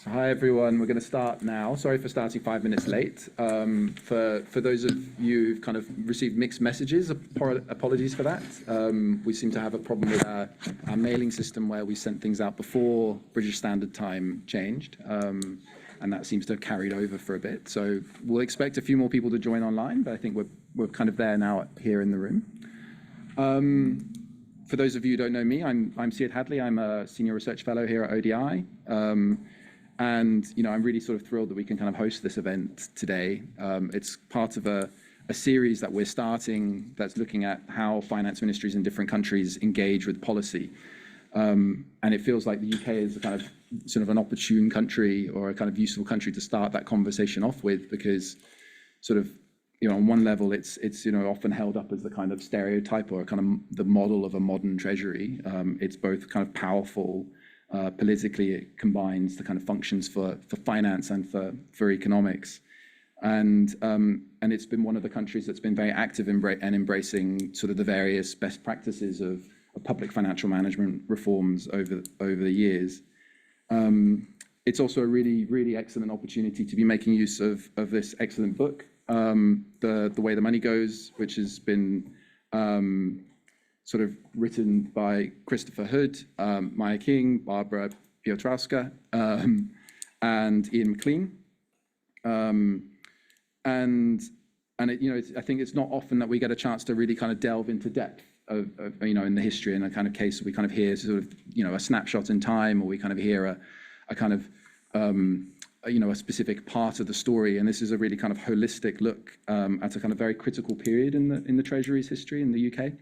Hi everyone, we're going to start now. Sorry for starting 5 minutes late. For those of you who've kind of received mixed messages, apologies for that. We seem to have a problem with our mailing system where we sent things out before British Standard Time changed, and that seems to have carried over for a bit. So we'll expect a few more people to join online, but I think we're kind of there now here in the room. For those of you who don't know me, I'm Syed Hadley. I'm a senior research fellow here at ODI. And I'm really sort of thrilled that we can kind of host this event today. It's part of a series that we're starting that's looking at how finance ministries in different countries engage with policy. And it feels like the UK is a kind of sort of an opportune country or a kind of useful country to start that conversation off with, because sort of, on one level, it's often held up as the kind of stereotype or kind of the model of a modern treasury. It's both kind of powerful. Politically, it combines the kind of functions for finance and for economics, and it's been one of the countries that's been very active in embracing sort of the various best practices of public financial management reforms over the years. It's also a really excellent opportunity to be making use of this excellent book, The Way the Money Goes, which has been sort of written by Christopher Hood, Maya King, Barbara Piotrowska, and Ian McLean. And I think it's not often that we get a chance to really kind of delve into depth of in the history. In a kind of case, we kind of hear sort of a snapshot in time, or we kind of hear a kind of a specific part of the story. And this is a really kind of holistic look at a kind of very critical period in the Treasury's history in the UK.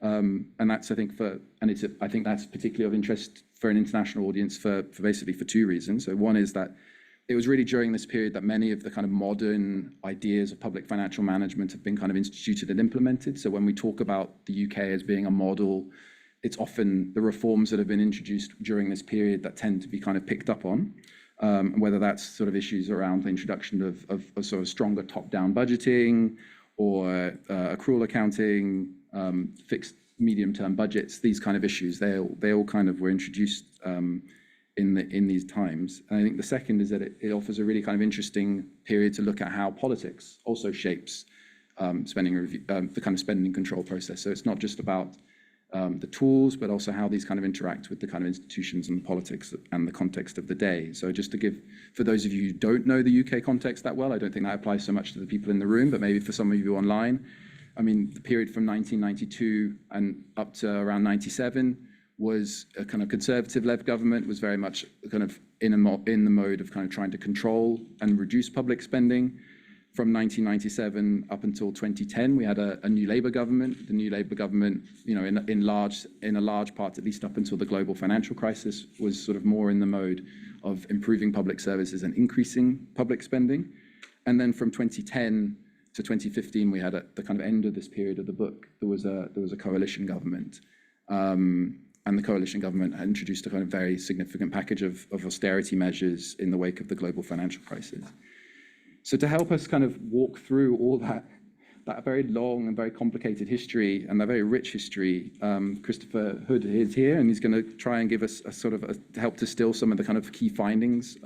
And that's, I think, I think that's particularly of interest for an international audience for basically two reasons. So one is that it was really during this period that many of the kind of modern ideas of public financial management have been kind of instituted and implemented. So when we talk about the UK as being a model, it's often the reforms that have been introduced during this period that tend to be kind of picked up on, whether that's sort of issues around the introduction of sort of stronger top-down budgeting or accrual accounting, fixed medium-term budgets, these kind of issues. They all kind of were introduced in these times. And I think the second is that it offers a really kind of interesting period to look at how politics also shapes spending review, the kind of spending control process. So it's not just about the tools, but also how these kind of interact with the kind of institutions and politics and the context of the day. So just to give, for those of you who don't know the UK context that well, I don't think that applies so much to the people in the room, but maybe for some of you online, I mean, the period from 1992 and up to around 97 was a kind of conservative-led government, was very much kind of in the mode of kind of trying to control and reduce public spending. From 1997 up until 2010, we had a new Labour government. The new Labour government, in a large part, at least up until the global financial crisis, was sort of more in the mode of improving public services and increasing public spending. And then from 2010 to 2015, we had at the kind of end of this period of the book, there was a coalition government. And the coalition government had introduced a kind of very significant package of austerity measures in the wake of the global financial crisis. So to help us kind of walk through all that very long and very complicated history and that very rich history, Christopher Hood is here, and he's going to try and give us help distill some of the kind of key findings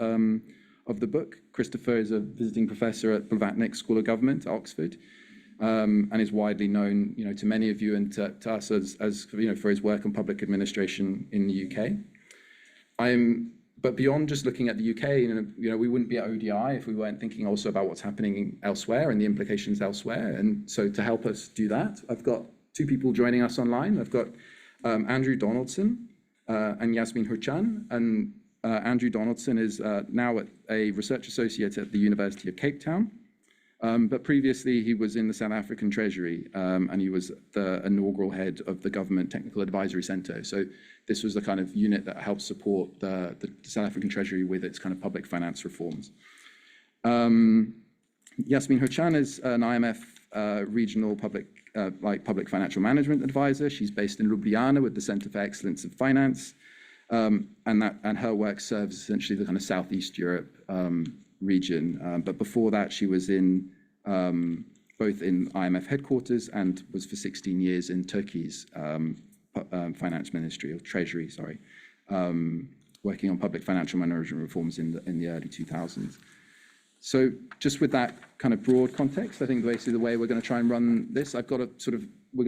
of the book. Christopher is a visiting professor at Blavatnik School of Government, Oxford, and is widely known, to many of you and to us as for his work on public administration in the UK. But beyond just looking at the UK, we wouldn't be at ODI if we weren't thinking also about what's happening elsewhere and the implications elsewhere. And so to help us do that, I've got two people joining us online. I've got Andrew Donaldson and Yasmin Hurchan. And Andrew Donaldson is now a research associate at the University of Cape Town. But previously, he was in the South African Treasury, and he was the inaugural head of the Government Technical Advisory Centre. So this was the kind of unit that helped support the South African Treasury with its kind of public finance reforms. Yasmin Hurchan is an IMF regional public financial management advisor. She's based in Ljubljana with the Centre for Excellence in Finance, and her work serves essentially the kind of Southeast Europe region. But before that, she was in both in IMF headquarters and was for 16 years in Turkey's finance ministry, or treasury, sorry. working on public financial management reforms in the early 2000s. So just with that kind of broad context, I think basically the way we're going to try and run this, we're going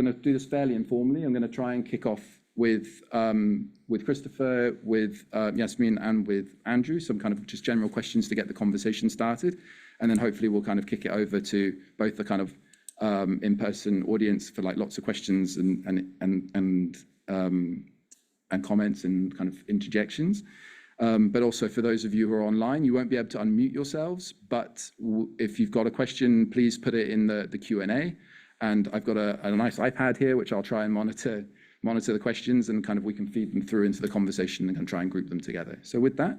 to do this fairly informally. I'm going to try and kick off with Christopher, with Yasmin, and with Andrew, some kind of just general questions to get the conversation started. And then hopefully we'll kind of kick it over to both the kind of in-person audience for like lots of questions and comments and kind of interjections. But also for those of you who are online, you won't be able to unmute yourselves, but if you've got a question, please put it in the Q&A. And I've got a nice iPad here, which I'll try and monitor the questions, and kind of we can feed them through into the conversation and try and group them together. So with that,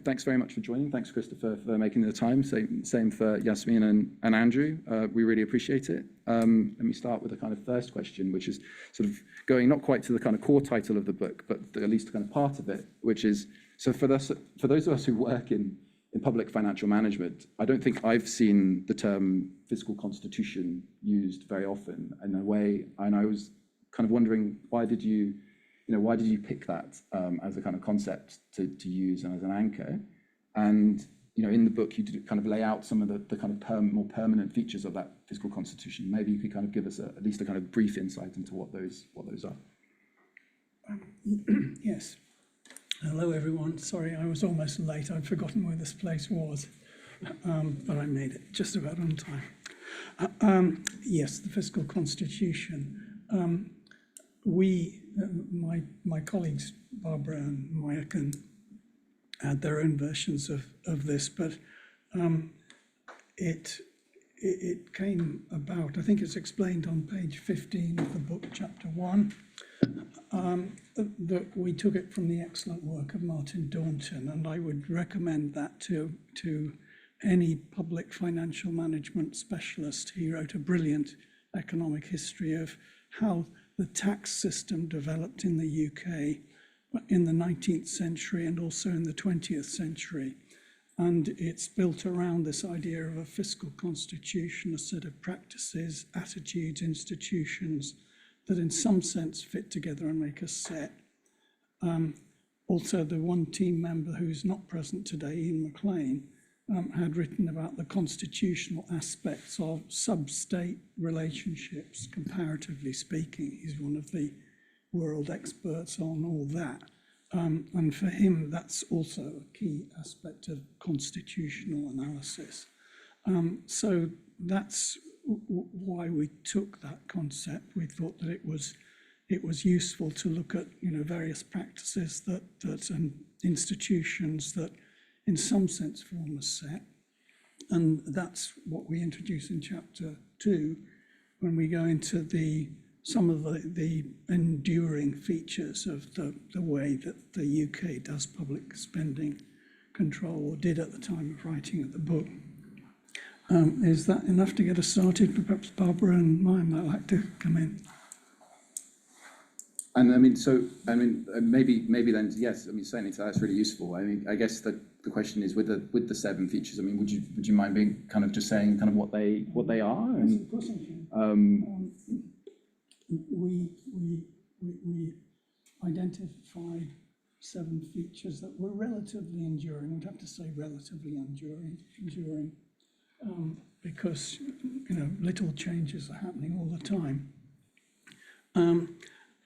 thanks very much for joining. Thanks, Christopher, for making the time. Same for Yasmin and Andrew. We really appreciate it. Let me start with the kind of first question, which is sort of going not quite to the kind of core title of the book, but at least kind of part of it, which is, so for those of us who work in public financial management, I don't think I've seen the term fiscal constitution used very often in a way, and I was kind of wondering, why did you pick that as a kind of concept to use and as an anchor? And in the book, you did kind of lay out some of the kind of more permanent features of that fiscal constitution. Maybe you could kind of give us at least a kind of brief insight into what those are. Yes. Hello, everyone. Sorry, I was almost late. I'd forgotten where this place was, but I made it just about on time. Yes, the fiscal constitution. My colleagues Barbara and Mayakan had their own versions of this, but it came about, I think it's explained on page 15 of the book, chapter 1, that we took it from the excellent work of Martin Daunton, and I would recommend that to any public financial management specialist. He wrote a brilliant economic history of how the tax system developed in the UK in the 19th century and also in the 20th century. And it's built around this idea of a fiscal constitution, a set of practices, attitudes, institutions that in some sense fit together and make a set. Also, the one team member who's not present today, Ian McLean, had written about the constitutional aspects of sub-state relationships, comparatively speaking. He's one of the world experts on all that. And for him, that's also a key aspect of constitutional analysis. So that's why we took that concept. We thought that it was useful to look at various practices and institutions that in some sense form a set. And that's what we introduce in chapter 2 when we go into some of the enduring features of the way that the UK does public spending control, or did at the time of writing of the book. Is that enough to get us started? Perhaps Barbara and Maya might like to come in. And maybe then, yes, certainly, so that's really useful. I guess the question is with the 7 features, would you mind being kind of just saying kind of what they are? Yes, of course I can. We identified 7 features that were relatively enduring. I'd have to say relatively enduring, because little changes are happening all the time.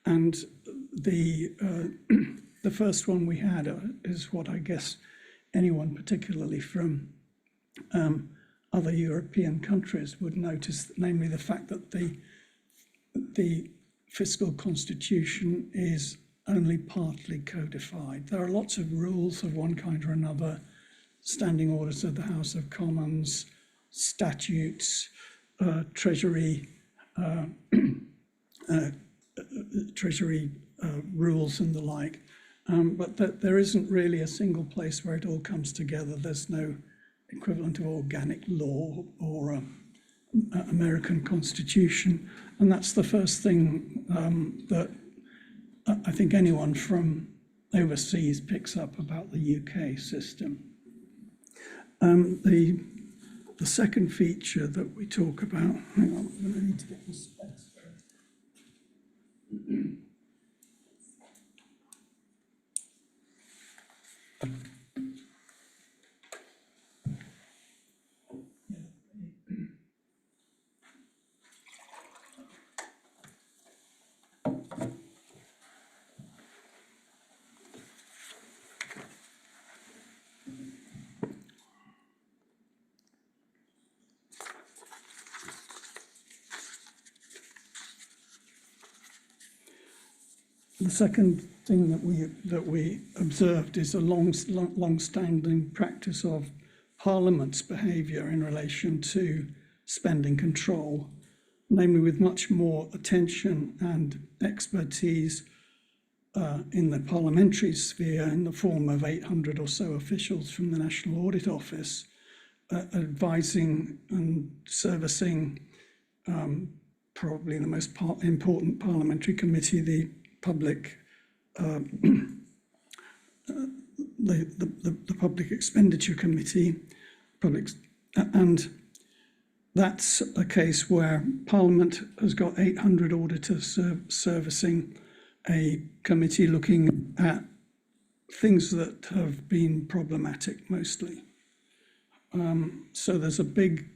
And the first one we had is what I guess anyone, particularly from other European countries, would notice, namely the fact that the fiscal constitution is only partly codified. There are lots of rules of one kind or another, standing orders of the House of Commons, statutes, Treasury rules and the like, but that there isn't really a single place where it all comes together. There's no equivalent of organic law or American Constitution, and that's the first thing that I think anyone from overseas picks up about the UK system. The second feature that we talk about, hang on, I'm going to need to get the specs. The second thing that we observed is a long-standing practice of Parliament's behaviour in relation to spending control, namely with much more attention and expertise in the parliamentary sphere in the form of 800 or so officials from the National Audit Office advising and servicing probably the most important parliamentary committee, the Public the Public Expenditure Committee, and that's a case where Parliament has got 800 auditors servicing a committee looking at things that have been problematic mostly. So there's a big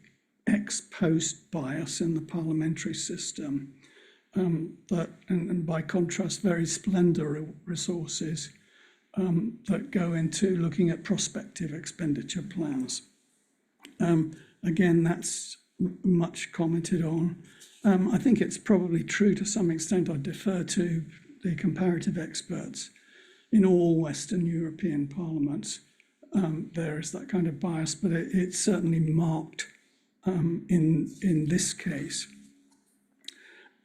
ex post bias in the parliamentary system, and by contrast, very slender resources that go into looking at prospective expenditure plans. Again, that's much commented on. I think it's probably true to some extent. I defer to the comparative experts. In all Western European parliaments, there is that kind of bias, but it's certainly marked in this case.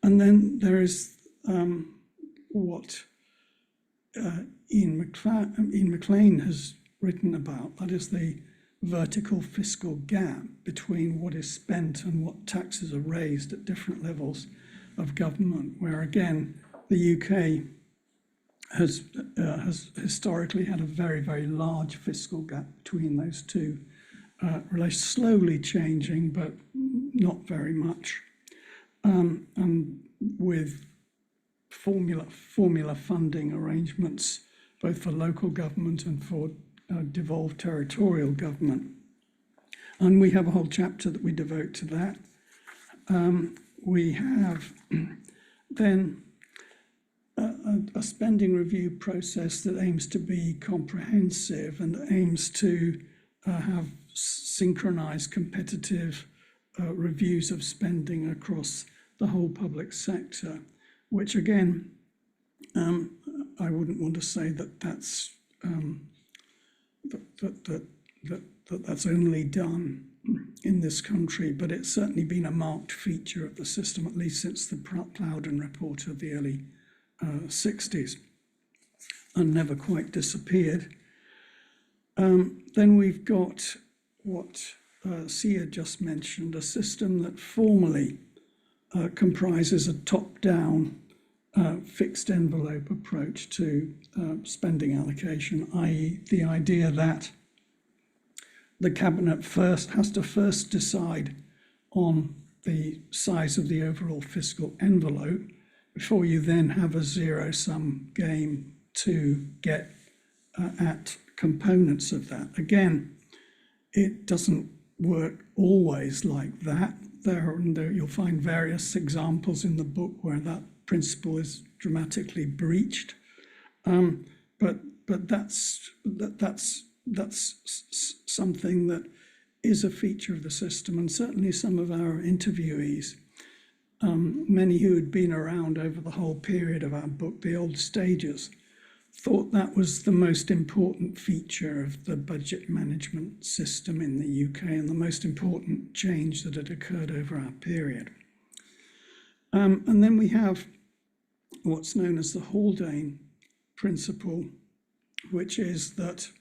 And then there is what Ian McLean has written about, that is the vertical fiscal gap between what is spent and what taxes are raised at different levels of government, where again the UK has historically had a very, very large fiscal gap between those two, slowly changing, but not very much. And with formula funding arrangements, both for local government and for devolved territorial government. And we have a whole chapter that we devote to that. We have then a spending review process that aims to be comprehensive and aims to have synchronized competitive reviews of spending across the whole public sector, which again, I wouldn't want to say that that's that's only done in this country, but it's certainly been a marked feature of the system, at least since the Plowden report of the early 60s, and never quite disappeared. Then we've got what Sia just mentioned, a system that formally comprises a top-down fixed envelope approach to spending allocation, i.e. the idea that the Cabinet has to first decide on the size of the overall fiscal envelope before you then have a zero-sum game to get at components of that. Again, it doesn't work always like that. You'll find various examples in the book where that principle is dramatically breached, but that's something that is a feature of the system, and certainly some of our interviewees, many who had been around over the whole period of our book, The Old Stages, thought that was the most important feature of the budget management system in the UK and the most important change that had occurred over our period. And then we have what's known as the Haldane principle, which is that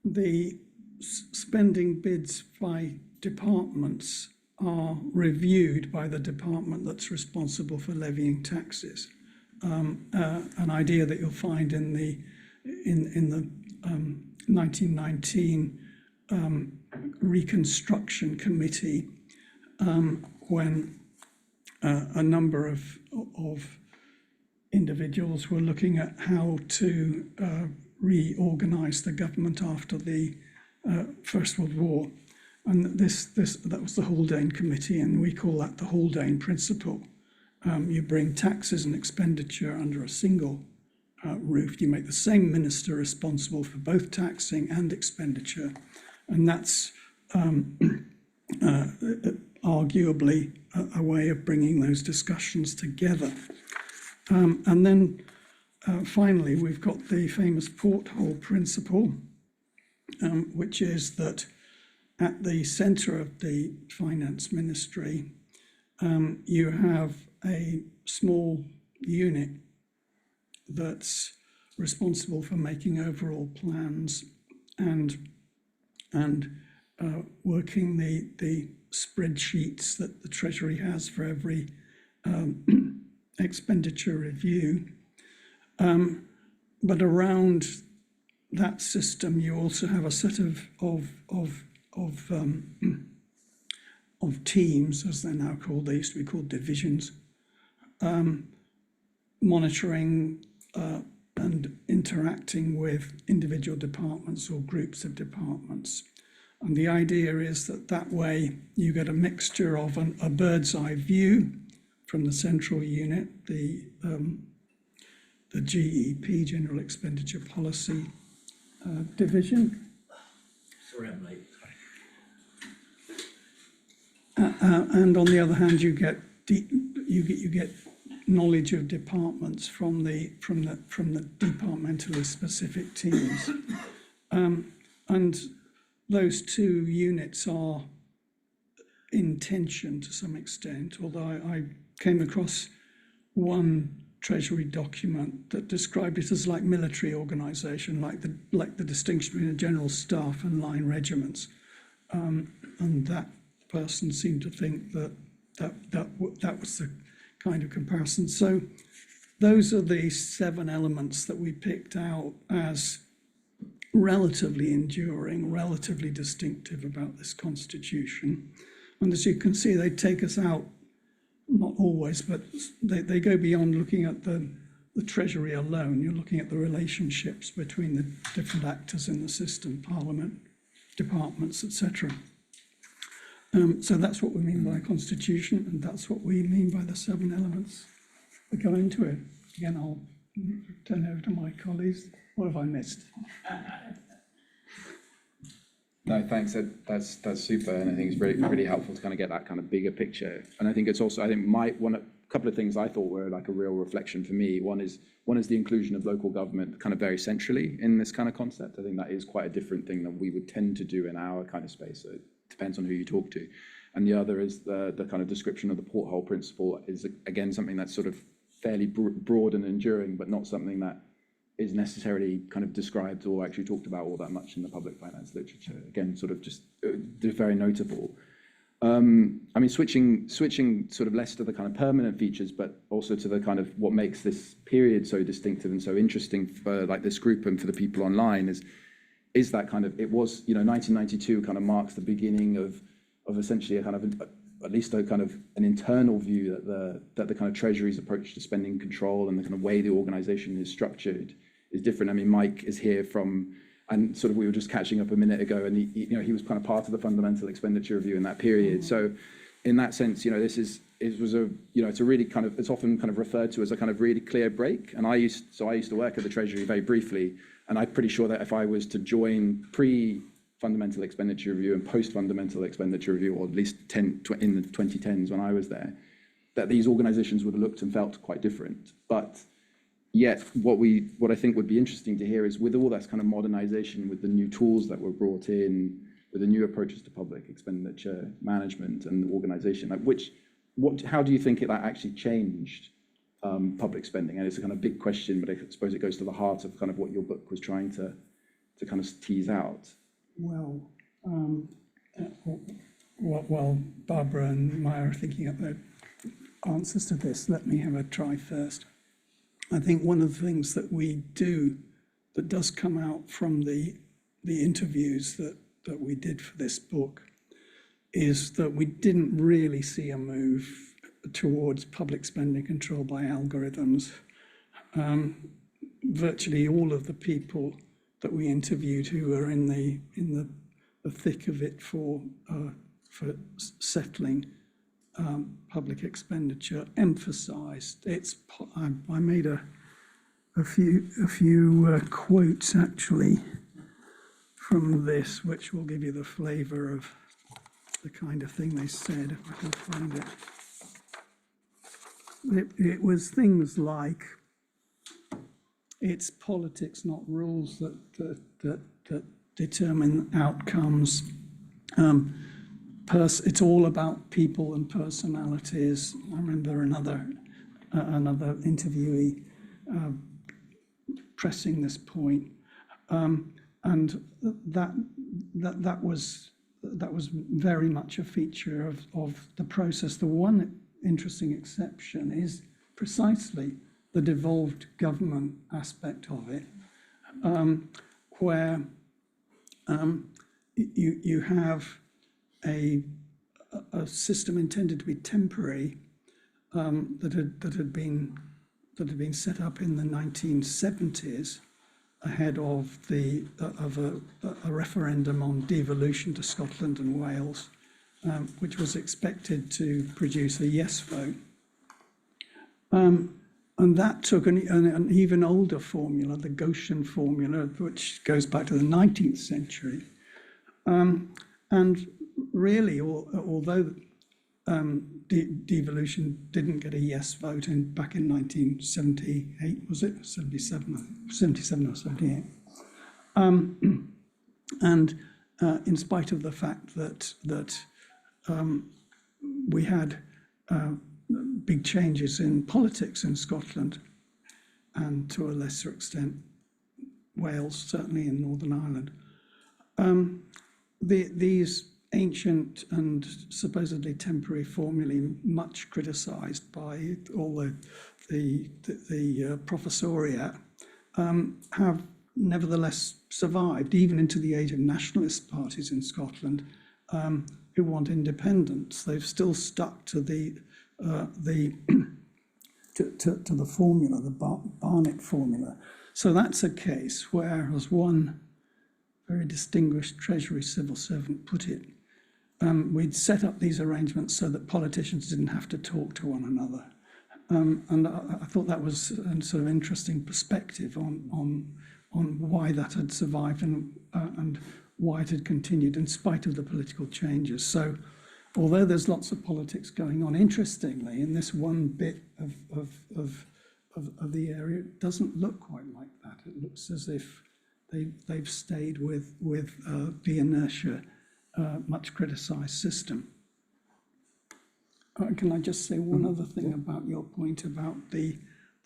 the spending bids by departments are reviewed by the department that's responsible for levying taxes. An idea that you'll find in the 1919 Reconstruction Committee, when a number of individuals were looking at how to reorganize the government after the First World War. And that was the Haldane Committee, and we call that the Haldane principle. You bring taxes and expenditure under a single roof. You make the same minister responsible for both taxing and expenditure, and that's arguably a way of bringing those discussions together. And then finally, we've got the famous porthole principle, which is that at the centre of the finance ministry, you have a small unit that's responsible for making overall plans and working the spreadsheets that the Treasury has for every expenditure review. But around that system, you also have a set of teams, as they're now called. They used to be called divisions, monitoring and interacting with individual departments or groups of departments. And the idea is that way you get a mixture of a bird's eye view from the central unit, the GEP, General Expenditure Policy Division. Sorry, I'm late. And on the other hand, you get knowledge of departments from the departmentally specific teams, and those two units are in tension to some extent. Although I came across one Treasury document that described it as like military organisation, like the distinction between a general staff and line regiments, and that person seemed to think that was the kind of comparison. So those are the 7 elements that we picked out as relatively enduring, relatively distinctive about this constitution. And as you can see, they take us out, not always, but they go beyond looking at the Treasury alone. You're looking at the relationships between the different actors in the system, Parliament, departments, etc. So that's what we mean by a constitution, and that's what we mean by the 7 elements that go into it. Again, I'll turn over to my colleagues. What have I missed? No, thanks. That's super, and I think it's really helpful to kind of get that kind of bigger picture. And I think it's also, I think a couple of things I thought were like a real reflection for me. One is the inclusion of local government kind of very centrally in this kind of concept. I think that is quite a different thing than we would tend to do in our kind of space. So it depends on who you talk to. And the other is the kind of description of the porthole principle is, again, something that's sort of fairly broad and enduring, but not something that is necessarily kind of described or actually talked about all that much in the public finance literature. Again, sort of just very notable. I mean, switching sort of less to the kind of permanent features, but also to the kind of what makes this period so distinctive and so interesting for like this group and for the people online is that kind of, it was, 1992 kind of marks the beginning of essentially a kind of, at least a kind of an internal view that the kind of Treasury's approach to spending control and the kind of way the organisation is structured is different. I mean, Mike is here from, and sort of we were just catching up a minute ago, and he was kind of part of the fundamental expenditure review in that period. So in that sense, it's a really kind of, it's often kind of referred to as a kind of really clear break. And I used to work at the Treasury very briefly, and I'm pretty sure that if I was to join pre-fundamental expenditure review and post-fundamental expenditure review, or at least in the 2010s when I was there, that these organizations would have looked and felt quite different. But yet, what I think would be interesting to hear is, with all that kind of modernization, with the new tools that were brought in, with the new approaches to public expenditure management and organization, how do you think that actually changed public spending? And it's a kind of big question, but I suppose it goes to the heart of kind of what your book was trying to kind of tease out. Well, while Barbara and Maya are thinking up their answers to this, let me have a try first. I think one of the things that we do that does come out from the interviews that we did for this book is that we didn't really see a move towards public spending control by algorithms. Virtually all of the people that we interviewed who were in the thick of it for settling public expenditure emphasised it's. I made a few quotes actually from this, which will give you the flavour of the kind of thing they said, if I can find it. It was things like, it's politics, not rules, that determine outcomes. It's all about people and personalities. I remember another interviewee pressing this point, and that was very much a feature of the process. The one interesting exception is precisely the devolved government aspect of it, where you have a system intended to be temporary, that had been set up in the 1970s ahead of a referendum on devolution to Scotland and Wales, which was expected to produce a yes vote. And that took an even older formula, the Goshen formula, which goes back to the 19th century. And really, although devolution didn't get a yes vote back in 1978, was it? 77 or 78. And in spite of the fact that we had big changes in politics in Scotland, and to a lesser extent Wales, certainly in Northern Ireland, these ancient and supposedly temporary formulae, much criticised by all the professoriate, have nevertheless survived, even into the age of nationalist parties in Scotland who want independence. They've still stuck to the formula, the Barnett formula. So that's a case where, as one very distinguished Treasury civil servant put it, we'd set up these arrangements so that politicians didn't have to talk to one another. And I thought that was a sort of interesting perspective on why that had survived and why it had continued in spite of the political changes. So although there's lots of politics going on, interestingly, in this one bit of the area, it doesn't look quite like that. It looks as if they've stayed with the inertia, much criticised system. Can I just say one other thing about your point about the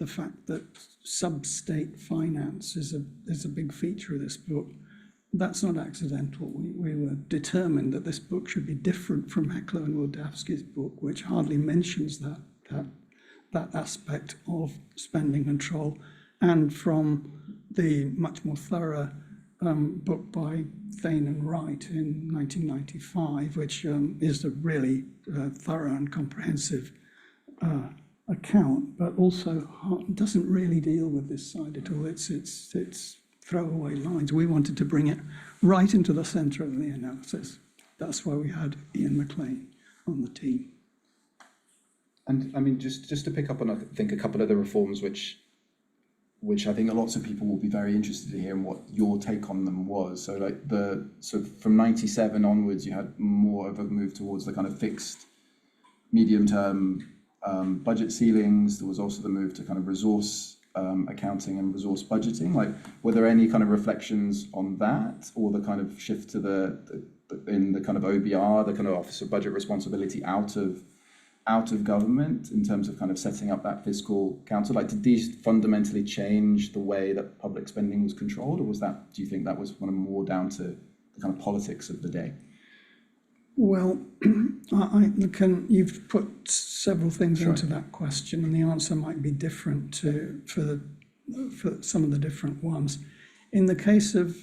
fact that sub-state finance is a big feature of this book? That's not accidental. We were determined that this book should be different from Heckler and Wildavsky's book, which hardly mentions that aspect of spending control, and from the much more thorough book by Thane and Wright in 1995, which is a really thorough and comprehensive account, but also doesn't really deal with this side at all. It's throwaway lines. We wanted to bring it right into the centre of the analysis. That's why we had Ian McLean on the team. And I mean, just to pick up on, I think, a couple of the reforms which I think lots of people will be very interested to hear and what your take on them was. So like from 97 onwards, you had more of a move towards the kind of fixed medium-term budget ceilings. There was also the move to kind of resource accounting and resource budgeting. Like, were there any kind of reflections on that, or the kind of shift to in the kind of OBR, the kind of Office of Budget Responsibility, out of government in terms of kind of setting up that fiscal council? Like, did these fundamentally change the way that public spending was controlled, or do you think that was kind of more down to the kind of politics of the day? Well, you've put several things into that question, and the answer might be different for some of the different ones. In the case of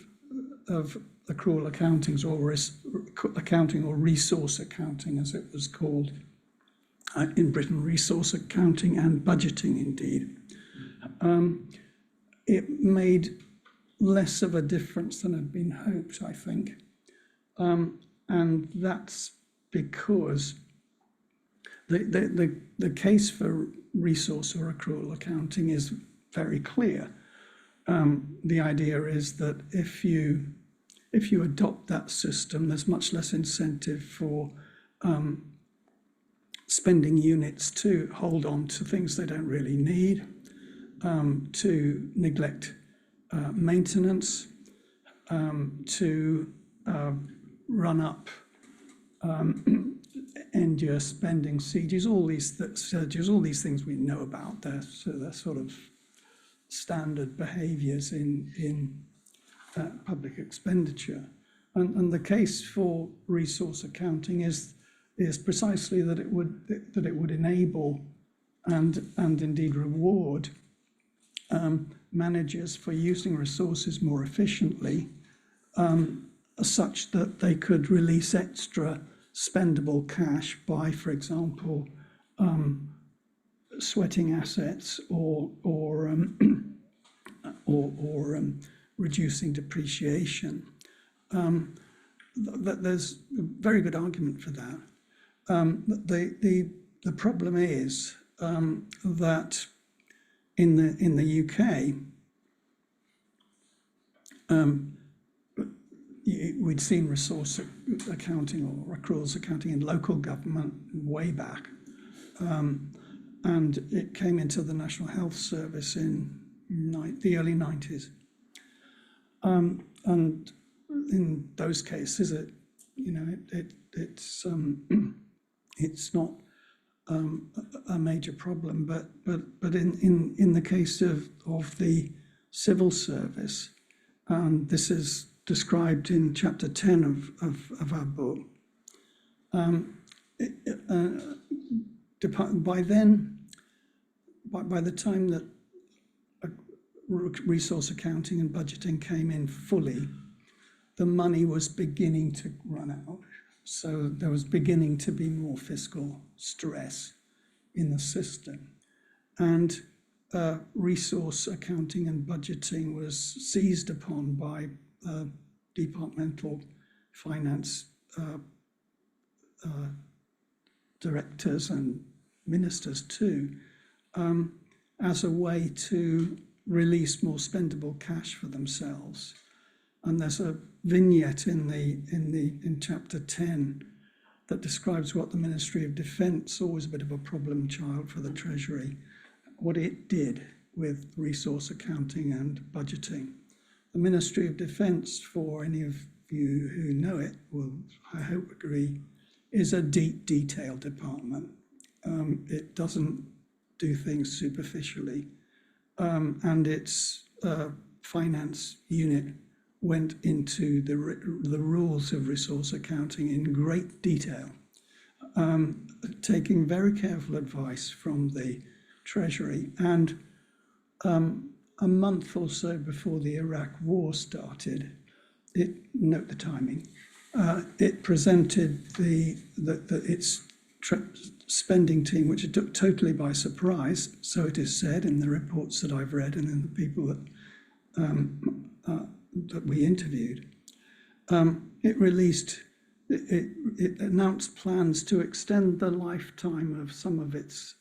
accrual accountings, or accounting, or resource accounting, as it was called in Britain, resource accounting and budgeting, indeed, it made less of a difference than had been hoped, I think. And that's because the case for resource or accrual accounting is very clear. The idea is that if you adopt that system, there's much less incentive for spending units to hold on to things they don't really need. to neglect maintenance, to run up end-year spending surges, all these things we know about. They're sort of standard behaviours in public expenditure. And the case for resource accounting is precisely that it would enable and indeed reward managers for using resources more efficiently, such that they could release extra spendable cash by, for example, sweating assets or reducing depreciation. There's a very good argument for that. The problem is that in the UK, we'd seen resource accounting or accruals accounting in local government way back, and it came into the National Health Service in the early 90s. And in those cases, it's not a major problem, but in the case of the civil service, and this is described in chapter 10 of our book. By the time that resource accounting and budgeting came in fully, the money was beginning to run out. So there was beginning to be more fiscal stress in the system. And resource accounting and budgeting was seized upon by departmental finance directors and ministers too, as a way to release more spendable cash for themselves. And there's a vignette in chapter 10 that describes what the Ministry of Defence, always a bit of a problem child for the Treasury, what it did with resource accounting and budgeting. The Ministry of Defence, for any of you who know it, will, I hope, agree, is a deep detail department. It doesn't do things superficially. And its finance unit went into the rules of resource accounting in great detail, taking very careful advice from the Treasury. And a month or so before the Iraq War started, note the timing, it presented its spending team, which it took totally by surprise, so it is said in the reports that I've read and in the people that we interviewed. It announced plans to extend the lifetime of some of its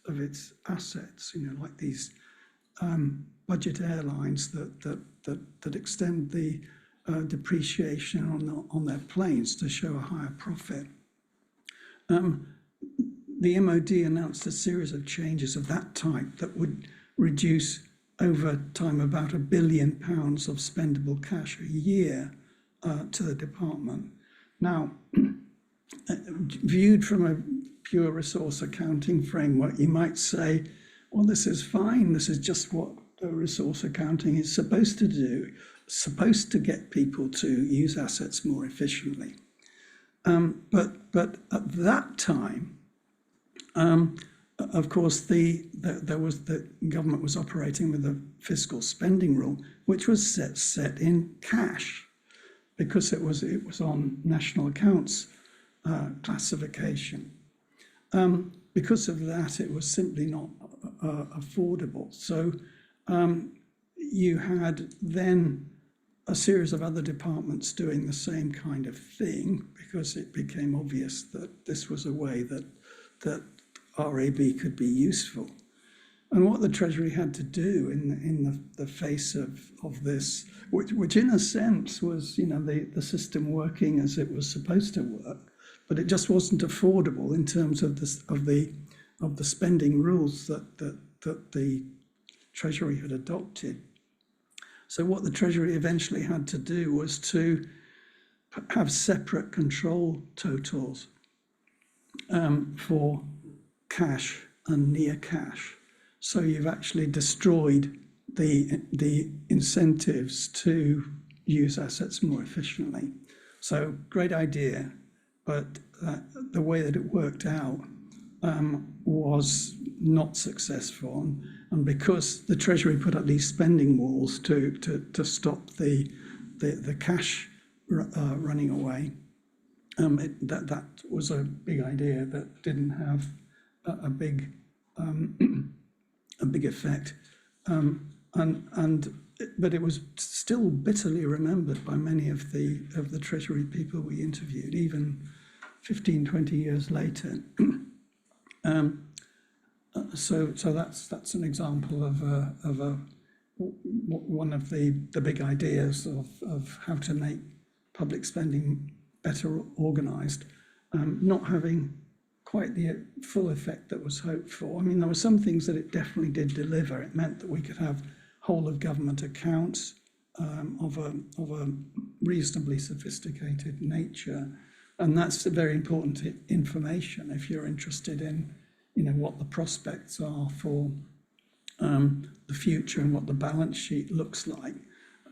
assets, like these budget airlines that extend the depreciation on their planes to show a higher profit. The MOD announced a series of changes of that type that would reduce over time about £1 billion of spendable cash a year to the department. Now, viewed from a pure resource accounting framework, you might say, well, this is fine. This is just what the resource accounting is supposed to do, supposed to get people to use assets more efficiently. But at that time, of course, the government was operating with a fiscal spending rule, which was set in cash, because it was on national accounts classification. Because of that, it was simply not affordable. So you had then a series of other departments doing the same kind of thing, because it became obvious that this was a way that RAB could be useful. And what the Treasury had to do in the face of this, which in a sense was, the system working as it was supposed to work, but it just wasn't affordable in terms of the spending rules that the Treasury had adopted. So what the Treasury eventually had to do was to have separate control totals for cash and near cash. So you've actually destroyed the incentives to use assets more efficiently. So great idea, but the way that it worked out was not successful. And because the Treasury put up these spending walls to stop the cash running away, that was a big idea that didn't have a big effect, but it was still bitterly remembered by many of the Treasury people we interviewed, even 15, 20 years later. So that's an example of one of the big ideas of how to make public spending better organised, not having quite the full effect that was hoped for. I mean, there were some things that it definitely did deliver. It meant that we could have whole of government accounts of a reasonably sophisticated nature, and that's very important information if you're interested in, what the prospects are for the future and what the balance sheet looks like.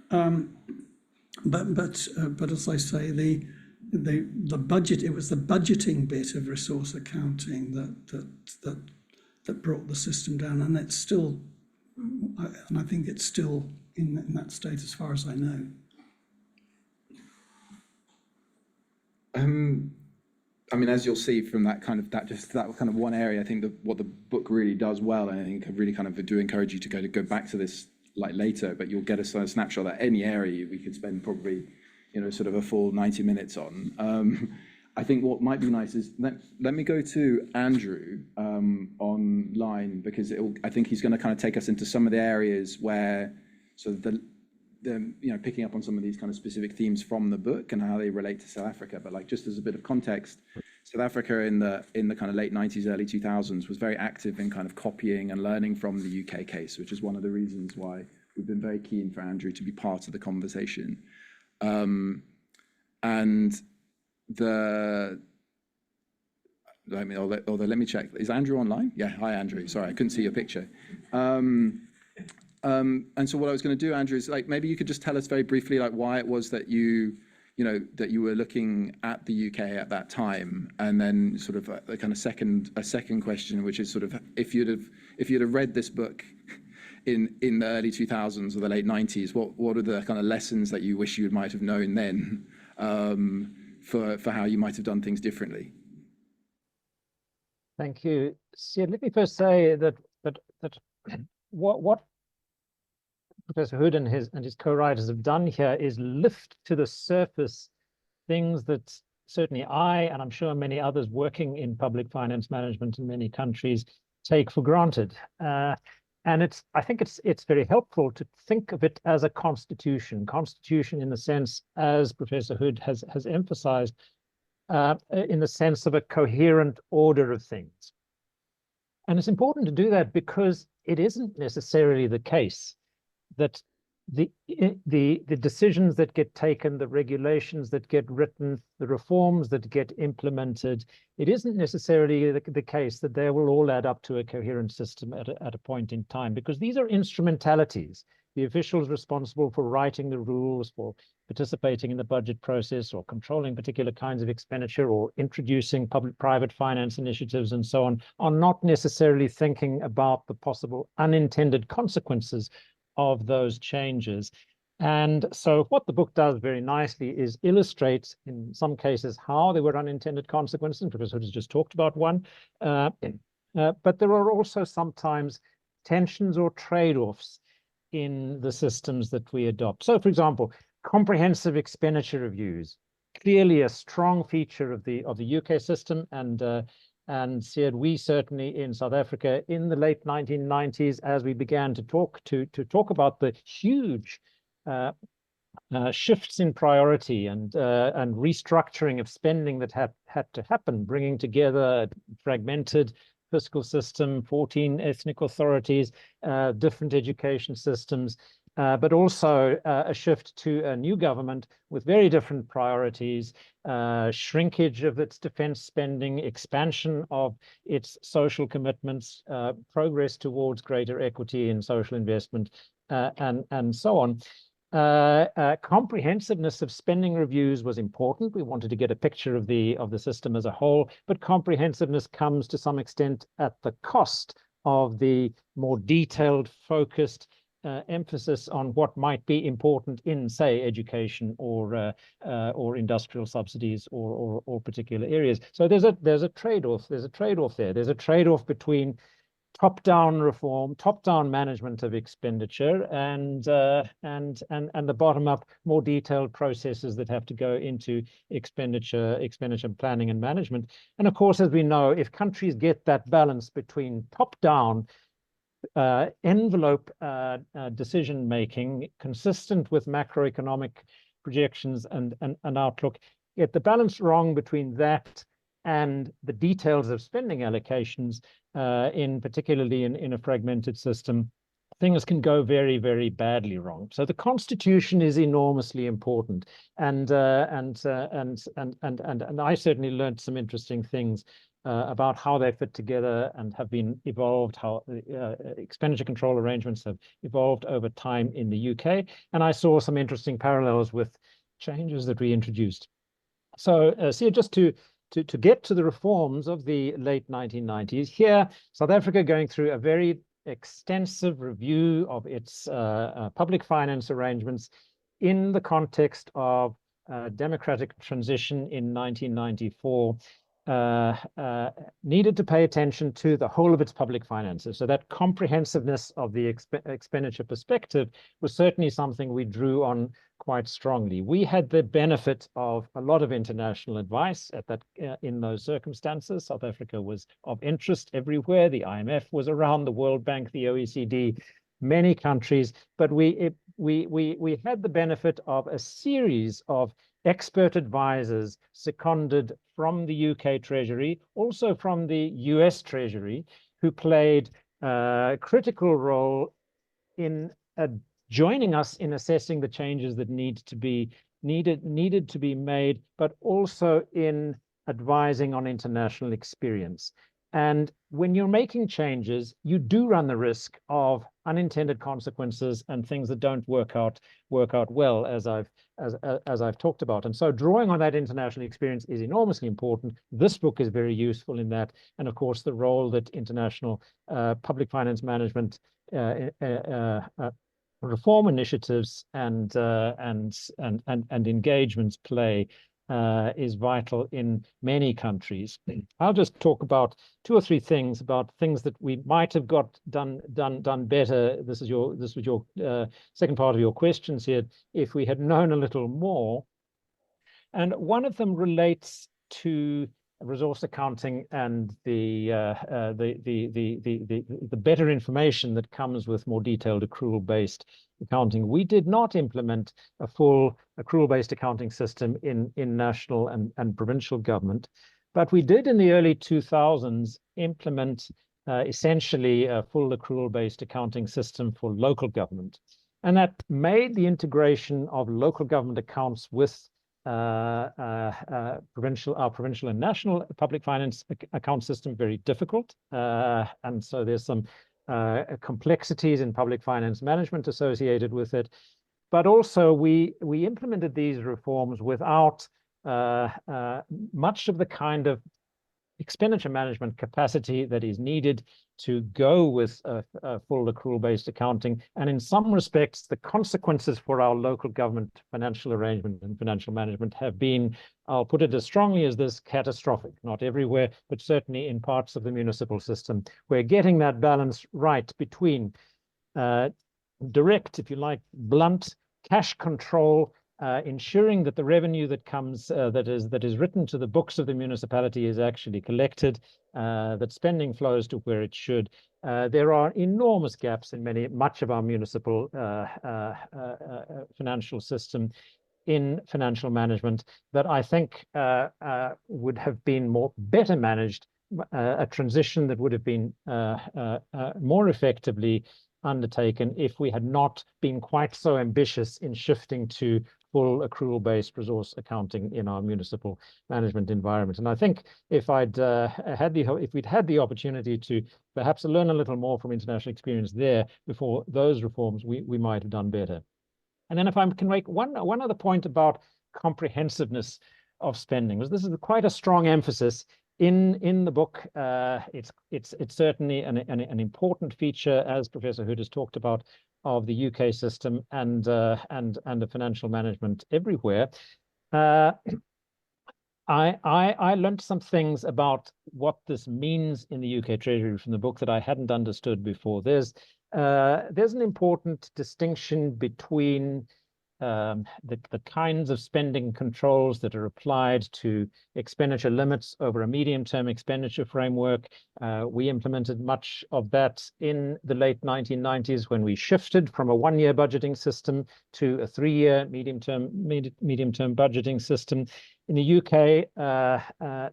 But as I say, the budget, it was the budgeting bit of resource accounting that brought the system down, and it's still, and I think it's still in that state as far as I know. I mean, as you'll see from that kind of one area, I think what the book really does well, and I think I really kind of do encourage you to go back to this like later, but you'll get a sort of snapshot that any area we could spend probably, sort of a full 90 minutes on. I think what might be nice is let me go to Andrew online, because I think he's going to kind of take us into some of the areas where sort of the picking up on some of these kind of specific themes from the book and how they relate to South Africa. But like, just as a bit of context, South Africa in the kind of late 90s, early 2000s was very active in kind of copying and learning from the UK case, which is one of the reasons why we've been very keen for Andrew to be part of the conversation. Let me check. Is Andrew online? Yeah. Hi, Andrew. Sorry, I couldn't see your picture. And so what I was going to do, Andrew, is like maybe you could just tell us very briefly like why it was that you were looking at the UK at that time, and then sort of a kind of second question, which is sort of if you'd have read this book in the early 2000s or the late 90s, what are the kind of lessons that you wish you might have known then for how you might have done things differently? Thank you. Sid, let me first say that what Professor Hood and his co-writers have done here is lift to the surface things that certainly I, and I'm sure many others working in public finance management in many countries, take for granted. And I think it's very helpful to think of it as a constitution in the sense, as Professor Hood has emphasized, in the sense of a coherent order of things. And it's important to do that because it isn't necessarily the case that the decisions that get taken, the regulations that get written, the reforms that get implemented, it isn't necessarily the case that they will all add up to a coherent system at a point in time, because these are instrumentalities. The officials responsible for writing the rules, for participating in the budget process, or controlling particular kinds of expenditure, or introducing public-private finance initiatives and so on, are not necessarily thinking about the possible unintended consequences of those changes. And so what the book does very nicely is illustrates, in some cases, how there were unintended consequences. Professor Hood has just talked about one. But there are also sometimes tensions or trade-offs in the systems that we adopt. So, for example, comprehensive expenditure reviews, clearly a strong feature of the UK system, and Sid, we certainly in South Africa in the late 1990s, as we began to talk about the huge shifts in priority and restructuring of spending that had to happen, bringing together fragmented fiscal system, 14 ethnic authorities, different education systems, but also a shift to a new government with very different priorities, shrinkage of its defense spending, expansion of its social commitments, progress towards greater equity in social investment, and so on. Comprehensiveness of spending reviews was important. We wanted to get a picture of the system as a whole, but comprehensiveness comes to some extent at the cost of the more detailed, focused emphasis on what might be important in, say, education or industrial subsidies or particular areas. So there's a trade-off. There's a trade-off there. There's a trade-off between top-down reform, top-down management of expenditure, and the bottom-up, more detailed processes that have to go into expenditure planning and management. And of course, as we know, if countries get that balance between top-down envelope decision making consistent with macroeconomic projections and outlook, get the balance wrong between that and the details of spending allocations, particularly in a fragmented system, things can go very, very badly wrong. So the Constitution is enormously important, and I certainly learned some interesting things about how they fit together and have been evolved, how expenditure control arrangements have evolved over time in the UK. And I saw some interesting parallels with changes that we introduced. So, just to get to the reforms of the late 1990s, here, South Africa going through a very extensive review of its public finance arrangements in the context of democratic transition in 1994, needed to pay attention to the whole of its public finances. So that comprehensiveness of the expenditure perspective was certainly something we drew on quite strongly. We had the benefit of a lot of international advice at that in those circumstances. South Africa was of interest everywhere. The IMF was around, the World Bank, the OECD, many countries, but we had the benefit of a series of expert advisors seconded from the UK Treasury, also from the US Treasury, who played a critical role in joining us in assessing the changes that needed to be made, but also in advising on international experience. And when you're making changes, you do run the risk of unintended consequences and things that don't work out well, as I've talked about. And so drawing on that international experience is enormously important. This book is very useful in that. And of course, the role that international public finance management reform initiatives and engagements play is vital in many countries. I'll just talk about two or three things about things that we might have got done better. This was your second part of your questions here. If we had known a little more, and one of them relates to resource accounting and the better information that comes with more detailed accrual-based accounting. We did not implement a full accrual-based accounting system in national and provincial government, but we did in the early 2000s implement essentially a full accrual-based accounting system for local government. And that made the integration of local government accounts with provincial and national public finance account system very difficult. And so there's some complexities in public finance management associated with it. But also we implemented these reforms without much of the kind of expenditure management capacity that is needed to go with a full accrual-based accounting. And in some respects, the consequences for our local government financial arrangement and financial management have been, I'll put it as strongly as this, catastrophic. Not everywhere, but certainly in parts of the municipal system. We're getting that balance right between direct, if you like, blunt cash control, ensuring that the revenue that comes, that is written to the books of the municipality is actually collected, that spending flows to where it should. There are enormous gaps in much of our municipal financial system in financial management that I think would have been better managed a transition that would have been more effectively undertaken if we had not been quite so ambitious in shifting to full accrual-based resource accounting in our municipal management environment. And I think if we'd had the opportunity to perhaps learn a little more from international experience there before those reforms, we might have done better. And then if I can make one other point about comprehensiveness of spending, because this is quite a strong emphasis in the book. It's certainly an important feature, as Professor Hood has talked about, of the UK system and the financial management everywhere. I learned some things about what this means in the UK Treasury from the book that I hadn't understood before. There's an important distinction between the kinds of spending controls that are applied to expenditure limits over a medium-term expenditure framework. We implemented much of that in the late 1990s when we shifted from a one-year budgeting system to a three-year medium-term budgeting system. In the UK,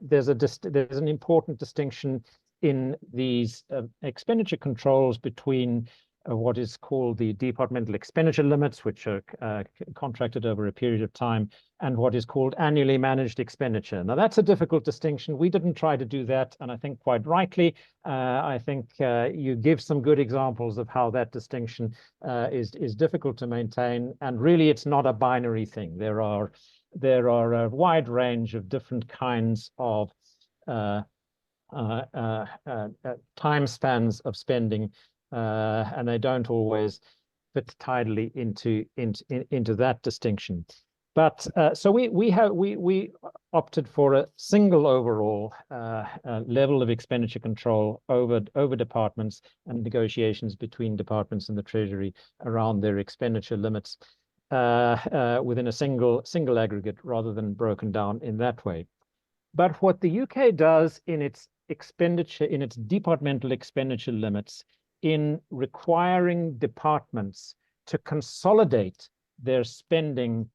there's an important distinction in these expenditure controls between what is called the departmental expenditure limits, which are contracted over a period of time, and what is called annually managed expenditure. Now, that's a difficult distinction. We didn't try to do that, and I think quite rightly. I think you give some good examples of how that distinction is difficult to maintain, and really it's not a binary thing. There are a wide range of different kinds of time spans of spending, and they don't always fit tidily into that distinction. But so we opted for a single overall level of expenditure control over departments and negotiations between departments and the Treasury around their expenditure limits within a single aggregate rather than broken down in that way. But what the UK does in its departmental expenditure limits, in requiring departments to consolidate their spending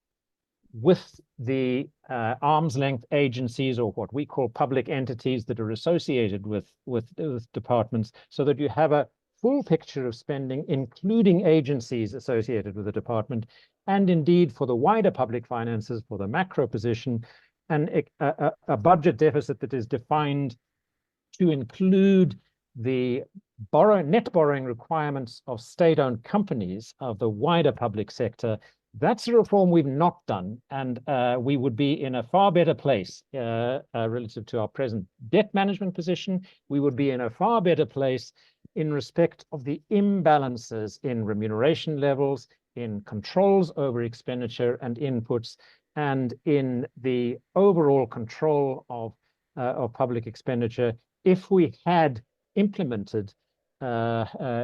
with the arm's length agencies, or what we call public entities that are associated with departments, so that you have a full picture of spending, including agencies associated with the department, and indeed for the wider public finances, for the macro position, and a budget deficit that is defined to include the net borrowing requirements of state-owned companies of the wider public sector. That's a reform we've not done, and we would be in a far better place relative to our present debt management position. We would be in a far better place in respect of the imbalances in remuneration levels, in controls over expenditure and inputs, and in the overall control of public expenditure if we had implemented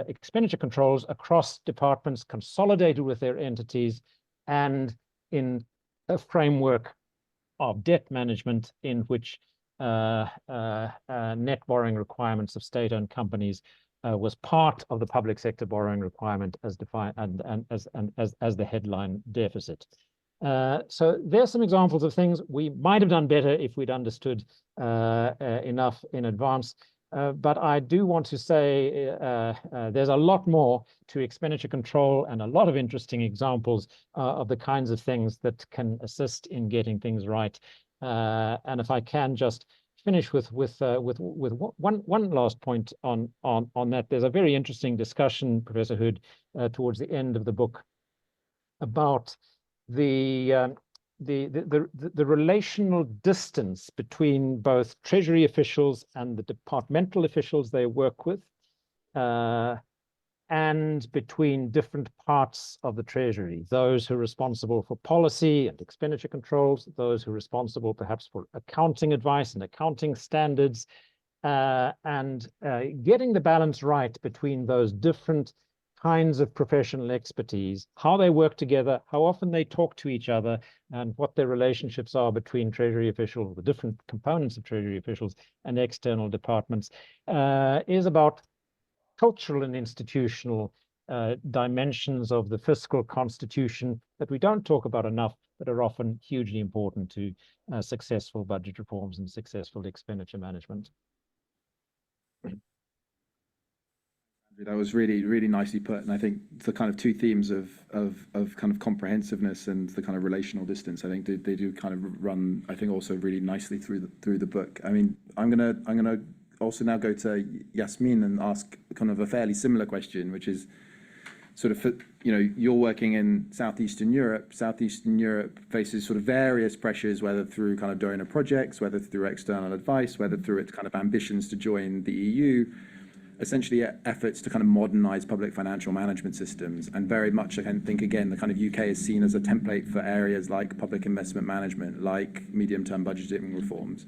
expenditure controls across departments, consolidated with their entities, and in a framework of debt management in which net borrowing requirements of state-owned companies was part of the public sector borrowing requirement as defined and as the headline deficit. So there's some examples of things we might have done better if we'd understood enough in advance. But I do want to say there's a lot more to expenditure control and a lot of interesting examples of the kinds of things that can assist in getting things right. And if I can just finish with one last point on that, there's a very interesting discussion, Professor Hood, towards the end of the book about the relational distance between both Treasury officials and the departmental officials they work with, and between different parts of the Treasury, those who are responsible for policy and expenditure controls, those who are responsible perhaps for accounting advice and accounting standards, and getting the balance right between those different kinds of professional expertise, how they work together, how often they talk to each other, and what their relationships are between Treasury officials, the different components of Treasury officials and external departments, is about cultural and institutional dimensions of the fiscal constitution that we don't talk about enough, but are often hugely important to successful budget reforms and successful expenditure management. That was really, really nicely put. And I think the kind of two themes of kind of comprehensiveness and the kind of relational distance, I think they do kind of run, I think, also really nicely through the book. I mean, I'm gonna also now go to Yasmin and ask kind of a fairly similar question, which is sort of, you know, you're working in Southeastern Europe. Southeastern Europe faces sort of various pressures, whether through kind of donor projects, whether through external advice, whether through its kind of ambitions to join the EU, essentially efforts to kind of modernize public financial management systems. And very much, I think, again, the kind of UK is seen as a template for areas like public investment management, like medium-term budgeting reforms.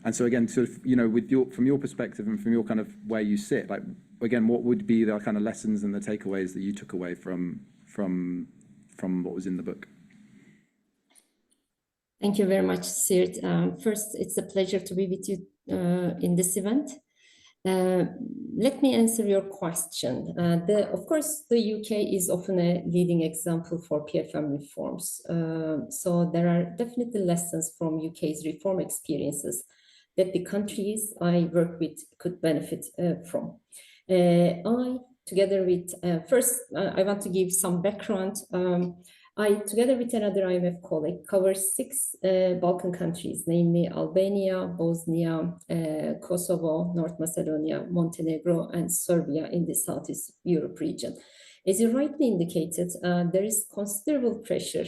And so again, sort of, you know, from your perspective and from your kind of where you sit, like, again, what would be the kind of lessons and the takeaways that you took away from what was in the book? Thank you very much, Sirt. First, it's a pleasure to be with you in this event. Let me answer your question. Of course, the UK is often a leading example for PFM reforms. So there are definitely lessons from UK's reform experiences that the countries I work with could benefit from. Together with, first, I want to give some background. Together with another IMF colleague, cover 6 Balkan countries, namely Albania, Bosnia, Kosovo, North Macedonia, Montenegro, and Serbia in the Southeast Europe region. As you rightly indicated, there is considerable pressure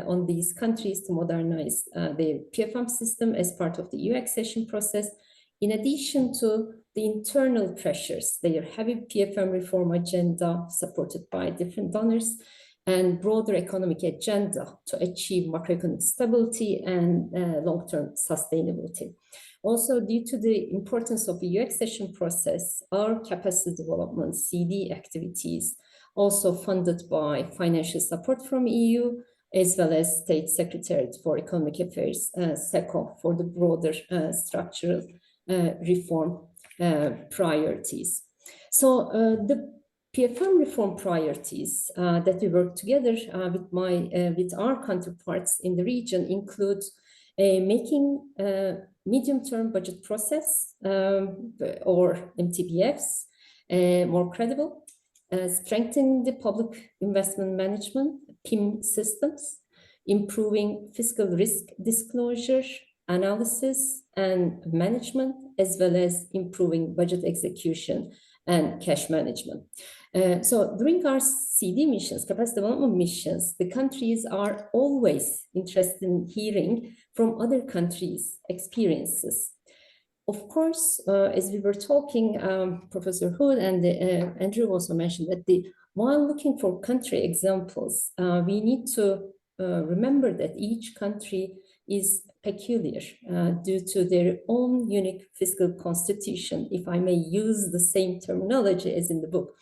on these countries to modernize their PFM system as part of the EU accession process, in addition to the internal pressures, their heavy PFM reform agenda supported by different donors, and broader economic agenda to achieve macroeconomic stability and long-term sustainability. Also, due to the importance of the EU accession process, our capacity development CD activities, also funded by financial support from EU, as well as State Secretariat for Economic Affairs, SECO, for the broader structural reform priorities. So the PFM reform priorities that we work together with our counterparts in the region include making medium-term budget process or MTBFs more credible, strengthening the public investment management, PIM systems, improving fiscal risk disclosure, analysis and management, as well as improving budget execution and cash management. So during our CD missions, capacity development missions, the countries are always interested in hearing from other countries' experiences. Of course, as we were talking, Professor Hood and Andrew also mentioned that while looking for country examples, we need to remember that each country is peculiar due to their own unique fiscal constitution, if I may use the same terminology as in the book.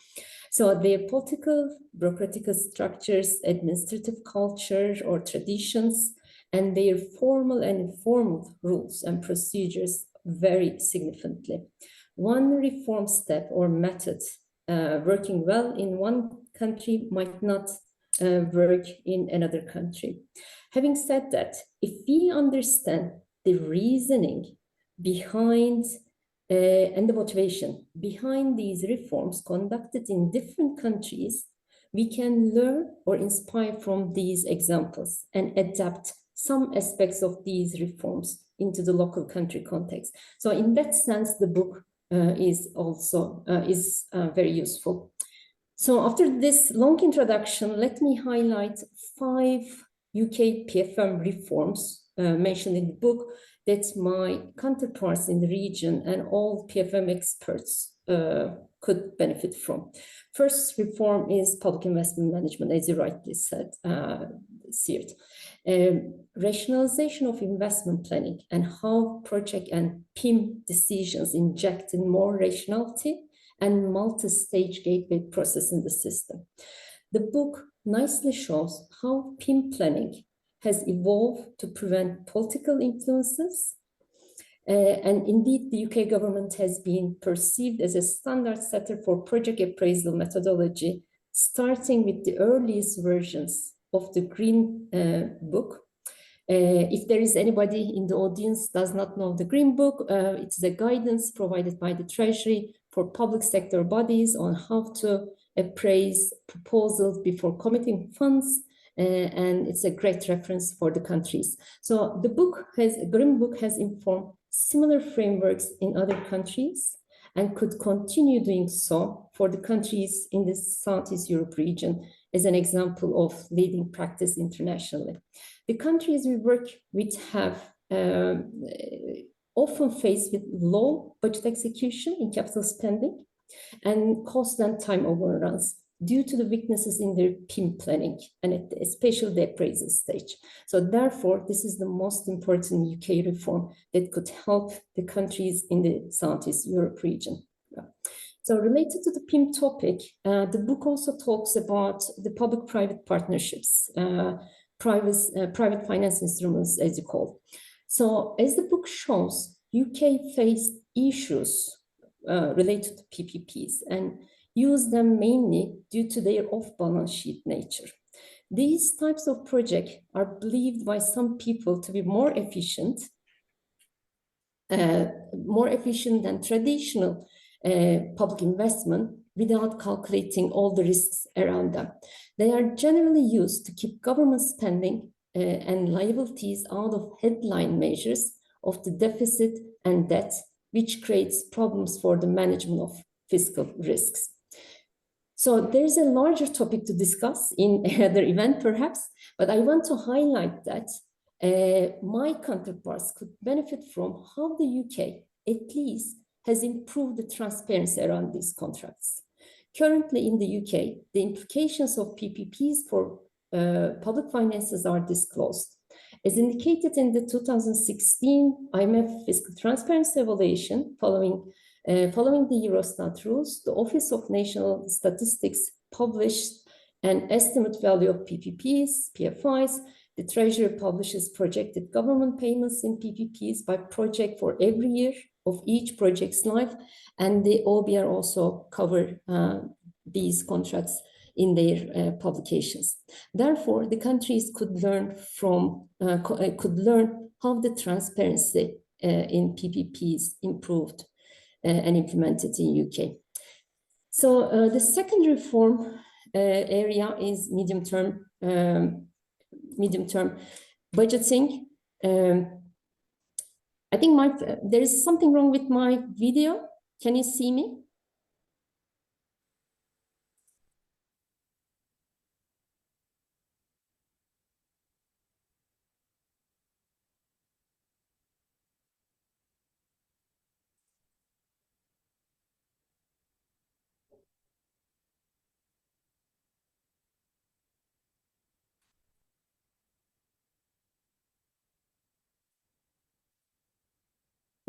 So their political, bureaucratic structures, administrative culture or traditions, and their formal and informal rules and procedures vary significantly. One reform step or method working well in one country might not work in another country. Having said that, if we understand the reasoning behind and the motivation behind these reforms conducted in different countries, we can learn or inspire from these examples and adapt some aspects of these reforms into the local country context. So in that sense, the book is also very useful. So after this long introduction, let me highlight 5 UK PFM reforms mentioned in the book that my counterparts in the region and all PFM experts could benefit from. First reform is public investment management, as you rightly said, Sirt. Rationalization of investment planning and how project and PIM decisions inject in more rationality and multi-stage gateway process in the system. The book nicely shows how PIM planning has evolved to prevent political influences. And indeed, the UK government has been perceived as a standard setter for project appraisal methodology, starting with the earliest versions of the Green Book, If there is anybody in the audience does not know the Green Book, it's a guidance provided by the Treasury for public sector bodies on how to appraise proposals before committing funds, and it's a great reference for the countries. So the Green Book has informed similar frameworks in other countries and could continue doing so for the countries in the Southeast Europe region as an example of leading practice internationally. The countries we work with have often faced with low budget execution in capital spending and cost and time overruns due to the weaknesses in their PIM planning and especially the appraisal stage. So therefore, this is the most important UK reform that could help the countries in the Southeast Europe region. So related to the PIM topic, the book also talks about the public-private partnerships, private finance instruments, as you call. So as the book shows, UK faced issues related to PPPs and use them mainly due to their off-balance sheet nature. These types of projects are believed by some people to be more efficient than traditional public investment without calculating all the risks around them. They are generally used to keep government spending and liabilities out of headline measures of the deficit and debt, which creates problems for the management of fiscal risks. So there's a larger topic to discuss in another event, perhaps, but I want to highlight that my counterparts could benefit from how the UK, at least, has improved the transparency around these contracts. Currently in the UK, the implications of PPPs for public finances are disclosed. As indicated in the 2016 IMF Fiscal Transparency Evaluation, following the Eurostat rules, the Office of National Statistics published an estimate value of PPPs, PFIs. The Treasury publishes projected government payments in PPPs by project for every year of each project's life, and the OBR also cover these contracts in their publications. Therefore, the countries could learn how the transparency in PPPs improved and implemented in UK. So the second reform area is medium-term budgeting. I think there is something wrong with my video. Can you see me?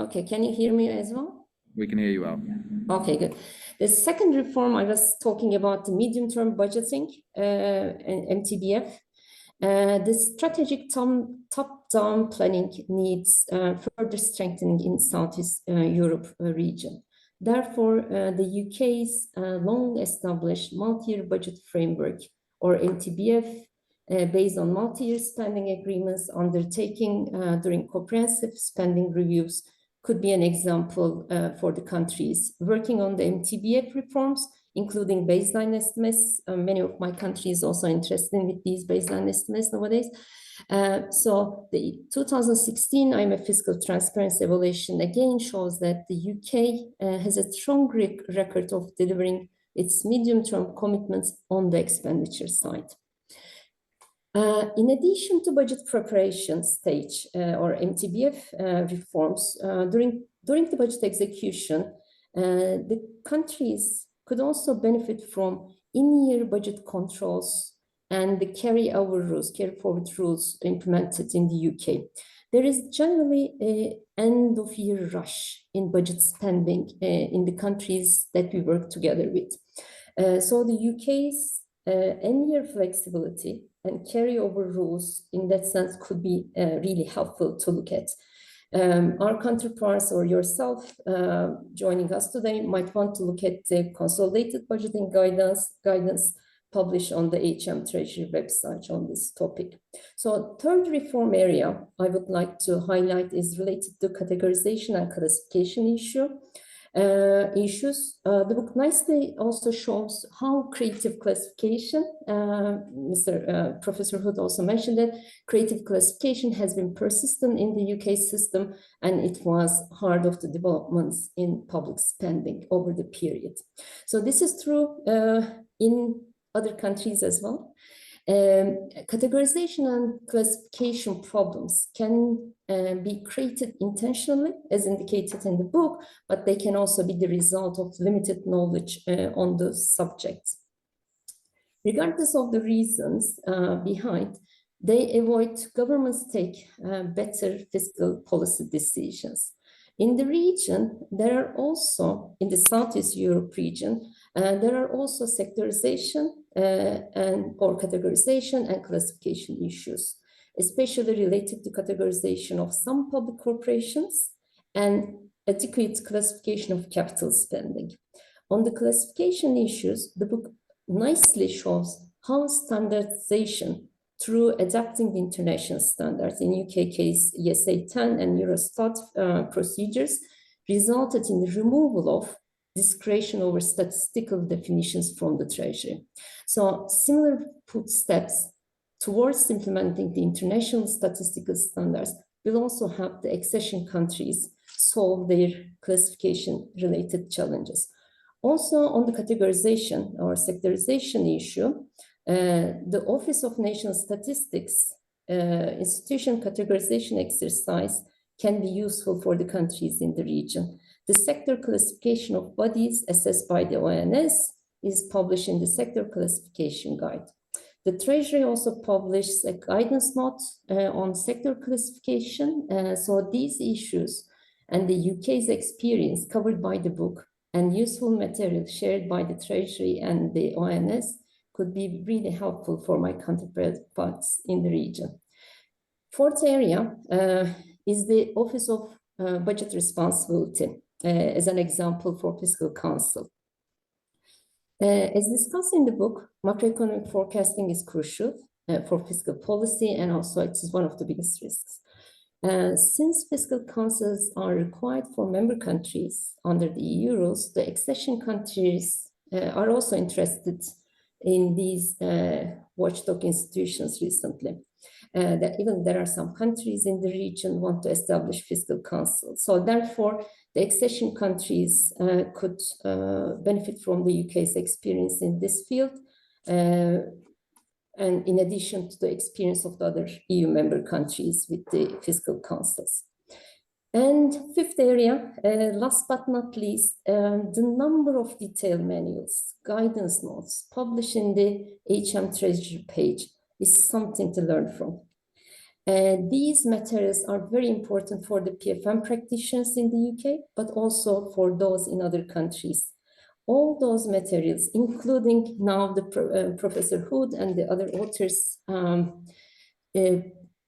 Okay, can you hear me as well? We can hear you well. Okay, good. The second reform, I was talking about the medium-term budgeting and MTBF. The strategic top-down planning needs further strengthening in Southeast Europe region. Therefore, the UK's long-established multi-year budget framework, or MTBF, based on multi-year spending agreements undertaking during comprehensive spending reviews, could be an example for the countries working on the MTBF reforms, including baseline estimates. Many of my countries also interested with these baseline estimates nowadays. So the 2016 IMF Fiscal Transparency Evaluation again shows that the UK has a strong record of delivering its medium-term commitments on the expenditure side. In addition to budget preparation stage or MTBF reforms, during the budget execution, the countries could also benefit from in-year budget controls and the carry-forward rules implemented in the UK. There is generally an end-of-year rush in budget spending in the countries that we work together with. So the UK's end-year flexibility and carryover rules in that sense could be really helpful to look at. Our counterparts or yourself joining us today might want to look at the consolidated budgeting guidance published on the HM Treasury website on this topic. So third reform area I would like to highlight is related to categorization and classification issues. The book nicely also shows how creative classification, Professor Hood also mentioned that creative classification has been persistent in the UK system, and it was heart of the developments in public spending over the period. So this is true in other countries as well. Categorization and classification problems can be created intentionally, as indicated in the book, but they can also be the result of limited knowledge on the subjects. Regardless of the reasons behind, they avoid governments take better fiscal policy decisions. In the region, there are also, in the Southeast Europe region, there are also sectorization or categorization and classification issues, especially related to categorization of some public corporations and adequate classification of capital spending. On the classification issues, the book nicely shows how standardization through adapting the international standards, in UK case ESA 10 and Eurostat procedures, resulted in the removal of discretion over statistical definitions from the Treasury. So similar footsteps towards implementing the international statistical standards will also help the accession countries solve their classification-related challenges. Also, on the categorization or sectorization issue, the Office of National Statistics institution categorization exercise can be useful for the countries in the region. The sector classification of bodies assessed by the ONS is published in the Sector Classification Guide. The Treasury also publishes a guidance note on sector classification. So these issues and the UK's experience covered by the book and useful material shared by the Treasury and the ONS could be really helpful for my counterparts in the region. Fourth area is the Office of Budget Responsibility as an example for Fiscal Council. As discussed in the book, macroeconomic forecasting is crucial for fiscal policy, and also it is one of the biggest risks. Since fiscal councils are required for member countries under the EU rules, the accession countries are also interested in these watchdog institutions recently. That even there are some countries in the region want to establish fiscal councils. So therefore, the accession countries could benefit from the UK's experience in this field, and in addition to the experience of the other EU member countries with the fiscal councils. And fifth area, last but not least, the number of detailed manuals, guidance notes published in the HM Treasury page is something to learn from. These materials are very important for the PFM practitioners in the UK, but also for those in other countries. All those materials, including now the Professor Hood and the other authors'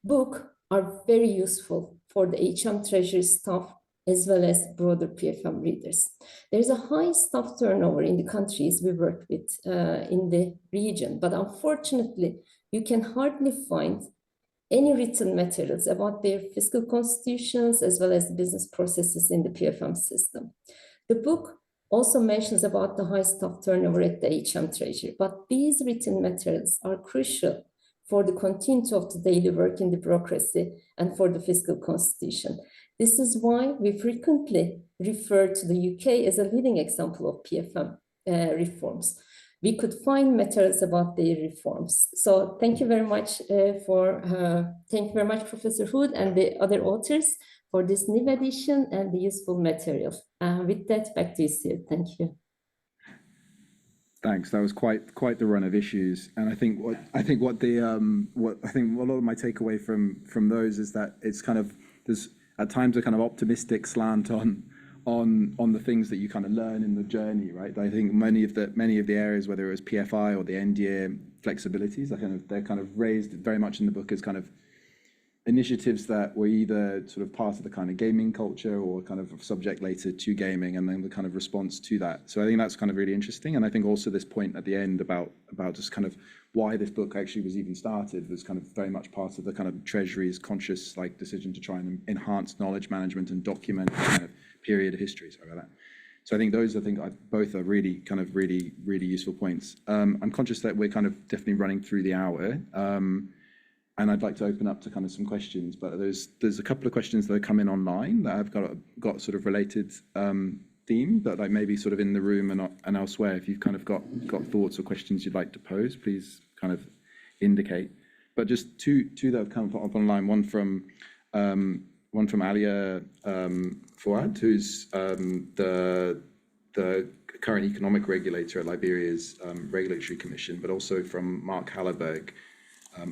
book, are very useful for the HM Treasury staff as well as broader PFM readers. There is a high staff turnover in the countries we work with in the region, but unfortunately, you can hardly find any written materials about their fiscal constitutions as well as the business processes in the PFM system. The book also mentions about the high staff turnover at the HM Treasury, but these written materials are crucial for the continuity of the daily work in the bureaucracy and for the fiscal constitution. This is why we frequently refer to the UK as a leading example of PFM reforms. We could find materials about their reforms. So thank you very much Professor Hood and the other authors for this new edition and the useful material. With that, back to you, Sid. Thank you. Thanks. That was quite the run of issues, and I think what a lot of my takeaway from those is that it's kind of, there's at times a kind of optimistic slant on the things that you kind of learn in the journey, right? I think many of the areas, whether it was PFI or the end year flexibilities, they're kind of raised very much in the book as kind of initiatives that were either sort of part of the kind of gaming culture or kind of subject later to gaming, and then the kind of response to that. So I think that's kind of really interesting. And I think also this point at the end about just kind of why this book actually was even started was kind of very much part of the kind of Treasury's conscious like decision to try and enhance knowledge management and document the kind of period of history. Sorry about that. So I think those, both are really kind of really useful points. I'm conscious that we're kind of definitely running through the hour. And I'd like to open up to kind of some questions, but there's a couple of questions that have come in online that have got sort of related theme, but like maybe sort of in the room and elsewhere. If you've kind of got thoughts or questions you'd like to pose, please kind of indicate. But just two that have come up online. One from Alia Fouad, who's the current economic regulator at Liberia's Regulatory Commission, but also from Mark Hallerberg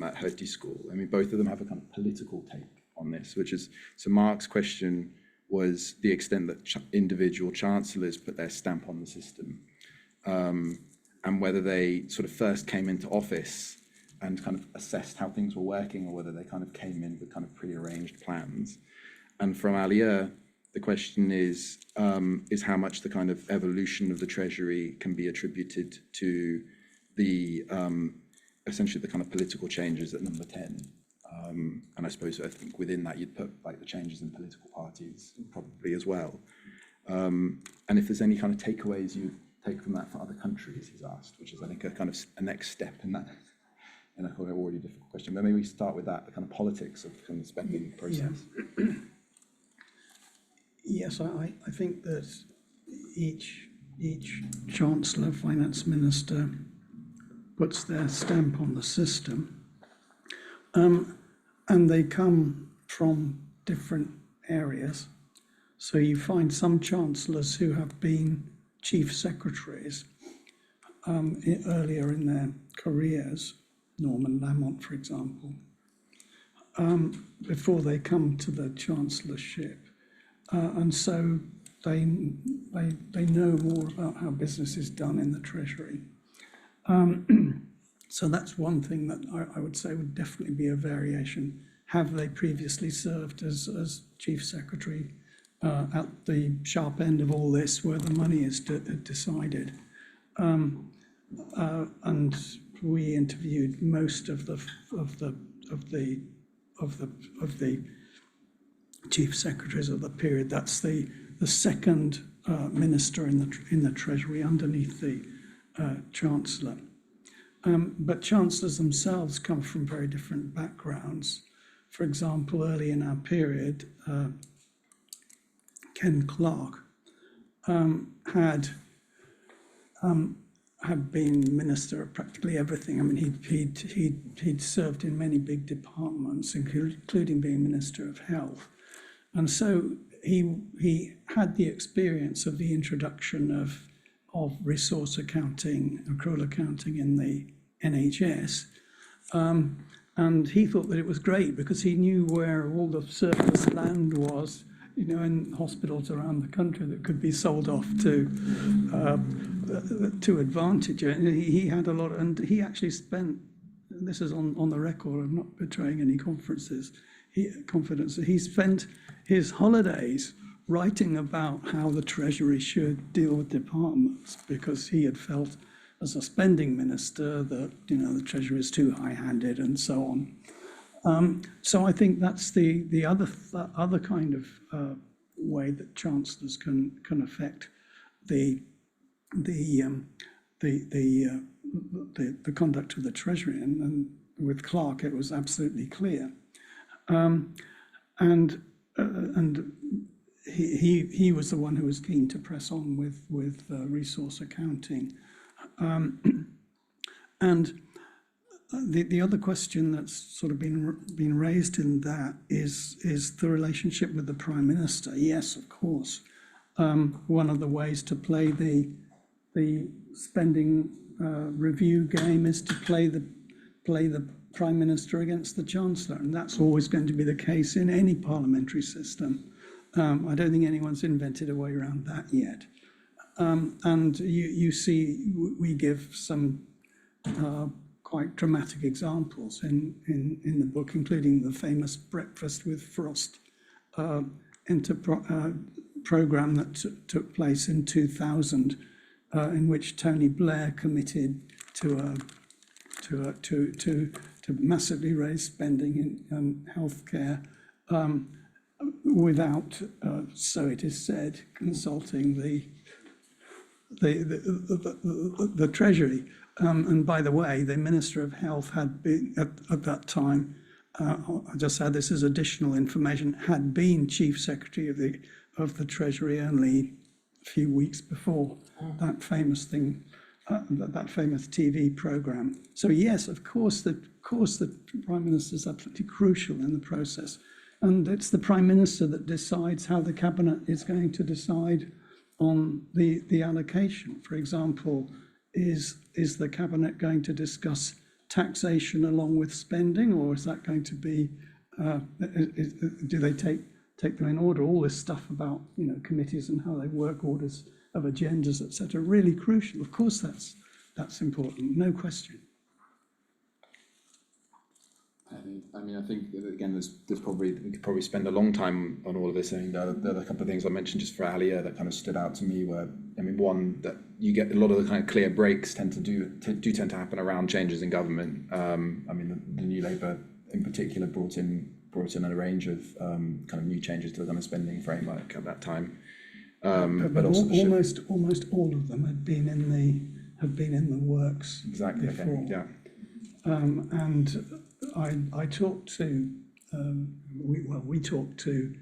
at Hertie School. I mean, both of them have a kind of political take on this, which is, so Mark's question was the extent that individual chancellors put their stamp on the system, and whether they sort of first came into office and kind of assessed how things were working, or whether they kind of came in with kind of prearranged plans. And from Alia, the question is how much the kind of evolution of the Treasury can be attributed to the essentially the kind of political changes at number 10. And I suppose I think within that you'd put like the changes in political parties probably as well. And if there's any kind of takeaways you take from that for other countries, he's asked, which is I think a kind of a next step in that, in a already difficult question. But maybe we start with that, the kind of politics of the kind of spending process. Yeah. Yes, I think that each Chancellor, Finance Minister puts their stamp on the system, and they come from different areas. So you find some chancellors who have been chief secretaries earlier in their careers, Norman Lamont, for example, before they come to the chancellorship, and so they know more about how business is done in the Treasury. So that's one thing that I would say would definitely be a variation. Have they previously served as chief secretary at the sharp end of all this, where the money is decided? And we interviewed most of the chief secretaries of the period. That's the second minister in the Treasury underneath the Chancellor. But chancellors themselves come from very different backgrounds. For example, early in our period, Ken Clarke had been minister of practically everything. I mean, he'd served in many big departments, including being Minister of Health, and so he had the experience of the introduction of resource accounting, accrual accounting in the NHS. And he thought that it was great because he knew where all the surplus land was, in hospitals around the country that could be sold off to advantage. And he had a lot, and he actually spent, this is on the record, I'm not betraying any confidence, he spent his holidays writing about how the Treasury should deal with departments, because he had felt as a spending minister that the Treasury is too high-handed and so on. So I think that's the other kind of way that chancellors can affect the conduct of the Treasury, and with Clarke it was absolutely clear. And he was the one who was keen to press on with resource accounting. And the other question that's sort of been raised in that is the relationship with the Prime Minister. Yes, of course. One of the ways to play the spending review game is to play the Prime Minister against the Chancellor, and that's always going to be the case in any parliamentary system. I don't think anyone's invented a way around that yet. And you see, we give some quite dramatic examples in the book, including the famous Breakfast with Frost program that took place in 2000, in which Tony Blair committed to massively raise spending in healthcare without, so it is said, consulting the Treasury. And by the way, the Minister of Health had been, at that time, I'll just add this as additional information, had been Chief Secretary of the Treasury only a few weeks before that famous thing, that famous TV program. So yes, of course, the Prime Minister is absolutely crucial in the process. And it's the Prime Minister that decides how the Cabinet is going to decide on the allocation. For example, is the Cabinet going to discuss taxation along with spending, or is that going to be, do they take them in order? All this stuff about, you know, committees and how they work, orders of agendas, etc., really crucial. Of course, that's important, no question. I mean, I think again, there's probably, we could probably spend a long time on all of this. I mean, there are a couple of things I mentioned just for Alia that kind of stood out to me. Where, I mean, one, that you get a lot of the kind of clear breaks tend to happen around changes in government. I mean, the New Labour in particular brought in a range of kind of new changes to the kind of spending framework at that time. But also almost all of them have been in the works. Exactly. Before. Okay. Yeah. And I talked to, we talked to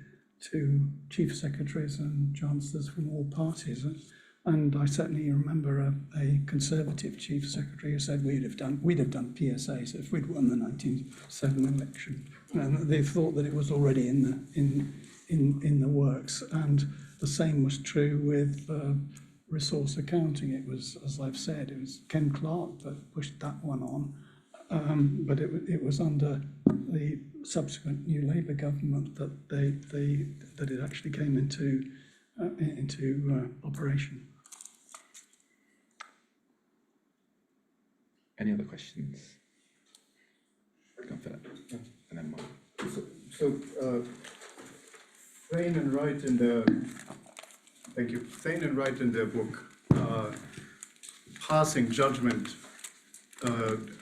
chief secretaries and chancellors from all parties, and I certainly remember a Conservative chief secretary who said we'd have done PSAs if we'd won the 1997 election, and they thought that it was already in the works. And the same was true with resource accounting. It was, as I've said, it was Ken Clarke that pushed that one on. But it was under the subsequent New Labour government that that it actually came into operation. Any other questions? Go on, Philip, and then Mark. So Thane and Wright in their, thank you. Thane and Wright in their book, Passing Judgment.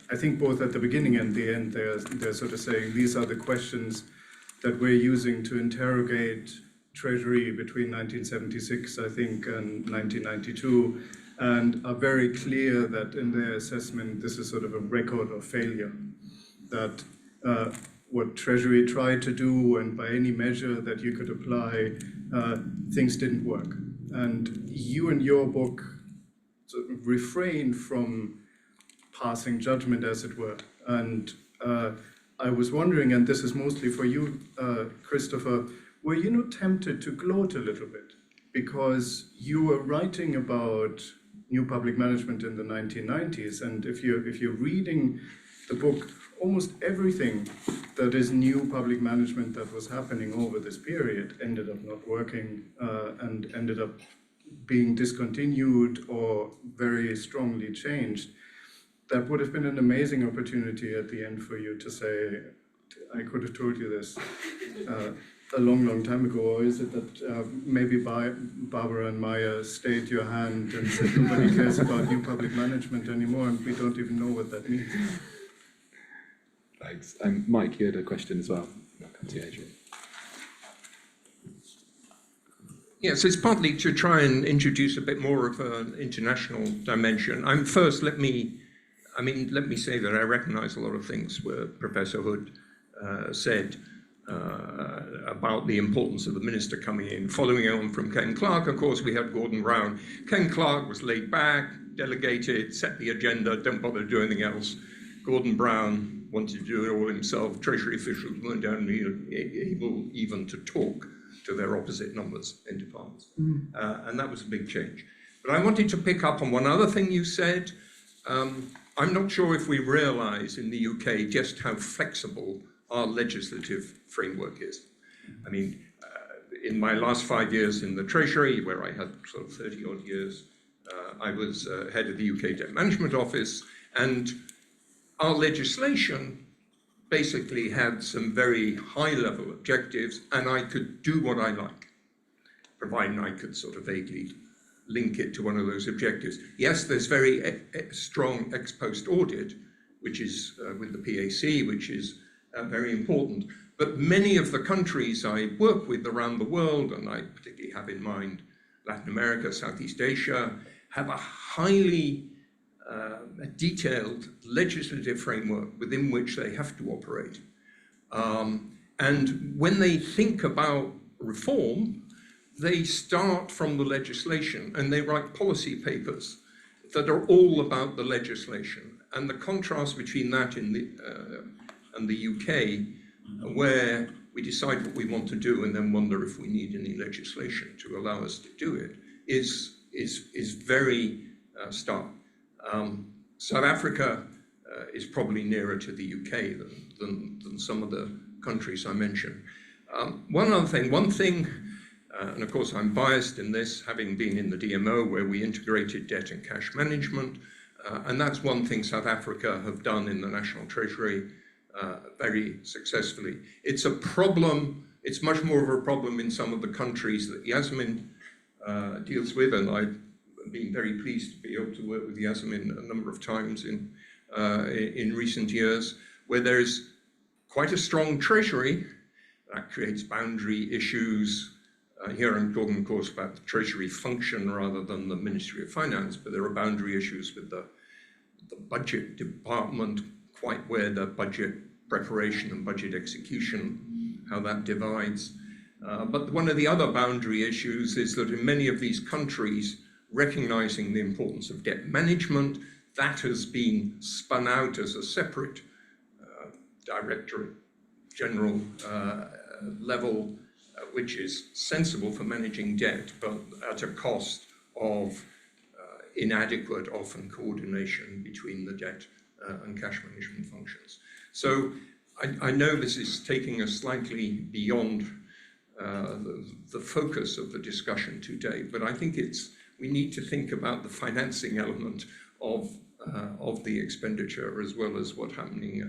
I think both at the beginning and the end, they're sort of saying these are the questions that we're using to interrogate Treasury between 1976, I think, and 1992, and are very clear that in their assessment, this is sort of a record of failure, that what Treasury tried to do, and by any measure that you could apply, things didn't work. And you in your book sort of refrain from passing judgment, as it were. And I was wondering, and this is mostly for you, Christopher, were you not tempted to gloat a little bit? Because you were writing about new public management in the 1990s, and if you're reading the book, almost everything that is new public management that was happening over this period ended up not working and ended up being discontinued or very strongly changed. That would have been an amazing opportunity at the end for you to say, I could have told you this a long time ago. Or is it that maybe Barbara and Maya stayed your hand and said nobody cares about new public management anymore and we don't even know what that means? Thanks. Mike, you had a question as well. I'll come to you, Adrian. Yes, it's partly to try and introduce a bit more of an international dimension. Let me say that I recognize a lot of things where Professor Hood said about the importance of the minister coming in. Following on from Ken Clarke, of course, we had Gordon Brown. Ken Clarke was laid back, delegated, set the agenda, don't bother to do anything else. Gordon Brown wanted to do it all himself. Treasury officials weren't able even to talk to their opposite numbers in departments. And that was a big change. But I wanted to pick up on one other thing you said. I'm not sure if we realize in the UK just how flexible our legislative framework is. I mean, in my last 5 years in the Treasury, where I had sort of 30 odd years, I was head of the UK Debt Management Office, and our legislation basically had some very high-level objectives, and I could do what I like, providing I could sort of vaguely link it to one of those objectives. Yes, there's very strong ex post audit, which is with the PAC, which is very important. But many of the countries I work with around the world, and I particularly have in mind Latin America, Southeast Asia, have a highly detailed legislative framework within which they have to operate. And when they think about reform, they start from the legislation and they write policy papers that are all about the legislation. And the contrast between that and the UK, where we decide what we want to do and then wonder if we need any legislation to allow us to do it, is very stark. South Africa is probably nearer to the UK than some of the countries I mentioned. One thing, and of course I'm biased in this, having been in the DMO where we integrated debt and cash management, and that's one thing South Africa have done in the National Treasury very successfully. It's a problem, it's much more of a problem in some of the countries that Yasmin deals with, and I've been very pleased to be able to work with Yasmin a number of times in recent years, where there's quite a strong treasury that creates boundary issues. Here I'm talking, of course, about the treasury function rather than the Ministry of Finance, but there are boundary issues with the budget department, quite where the budget preparation and budget execution, how that divides. But one of the other boundary issues is that in many of these countries, recognizing the importance of debt management, that has been spun out as a separate directorate general level, which is sensible for managing debt, but at a cost of inadequate, often, coordination between the debt and cash management functions. So I know this is taking us slightly beyond the focus of the discussion today, but I think we need to think about the financing element of the expenditure as well as what's happening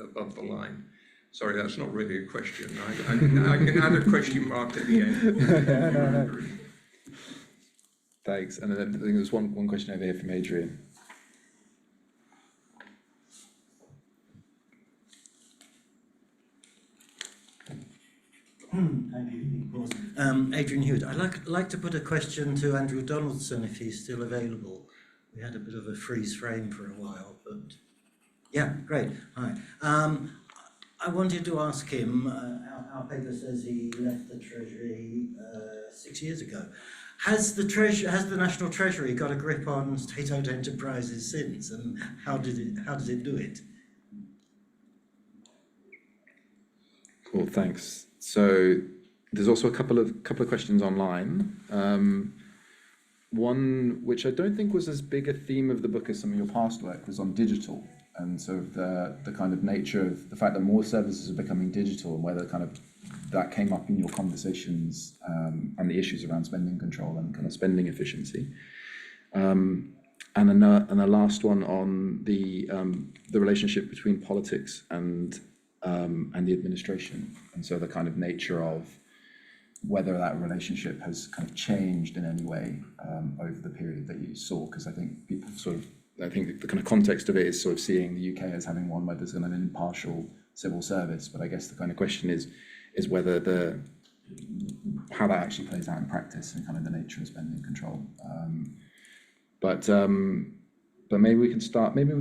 above the line. Sorry, that's not really a question. I can add a question mark at the end. Thanks. And then I think there's one question over here from Adrian. Thank you, of course. Adrian Hewitt, I'd like to put a question to Andrew Donaldson if he's still available. We had a bit of a freeze frame for a while, but yeah, great. Hi. I wanted to ask him, our paper says he left the Treasury 6 years ago. Has the National Treasury got a grip on state-owned enterprises since, and how does it do it? Cool, thanks. So there's also a couple of questions online. One which I don't think was as big a theme of the book as some of your past work was on digital, and sort of the kind of nature of the fact that more services are becoming digital, and whether kind of that came up in your conversations, and the issues around spending control and kind of spending efficiency. And a last one on the relationship between politics and the administration, and so the kind of nature of whether that relationship has kind of changed in any way over the period that you saw, because I think people I think the kind of context of it is sort of seeing the UK as having one where there's an impartial civil service, but I guess the kind of question is whether how that actually plays out in practice and kind of the nature of spending control. But maybe we can start. Maybe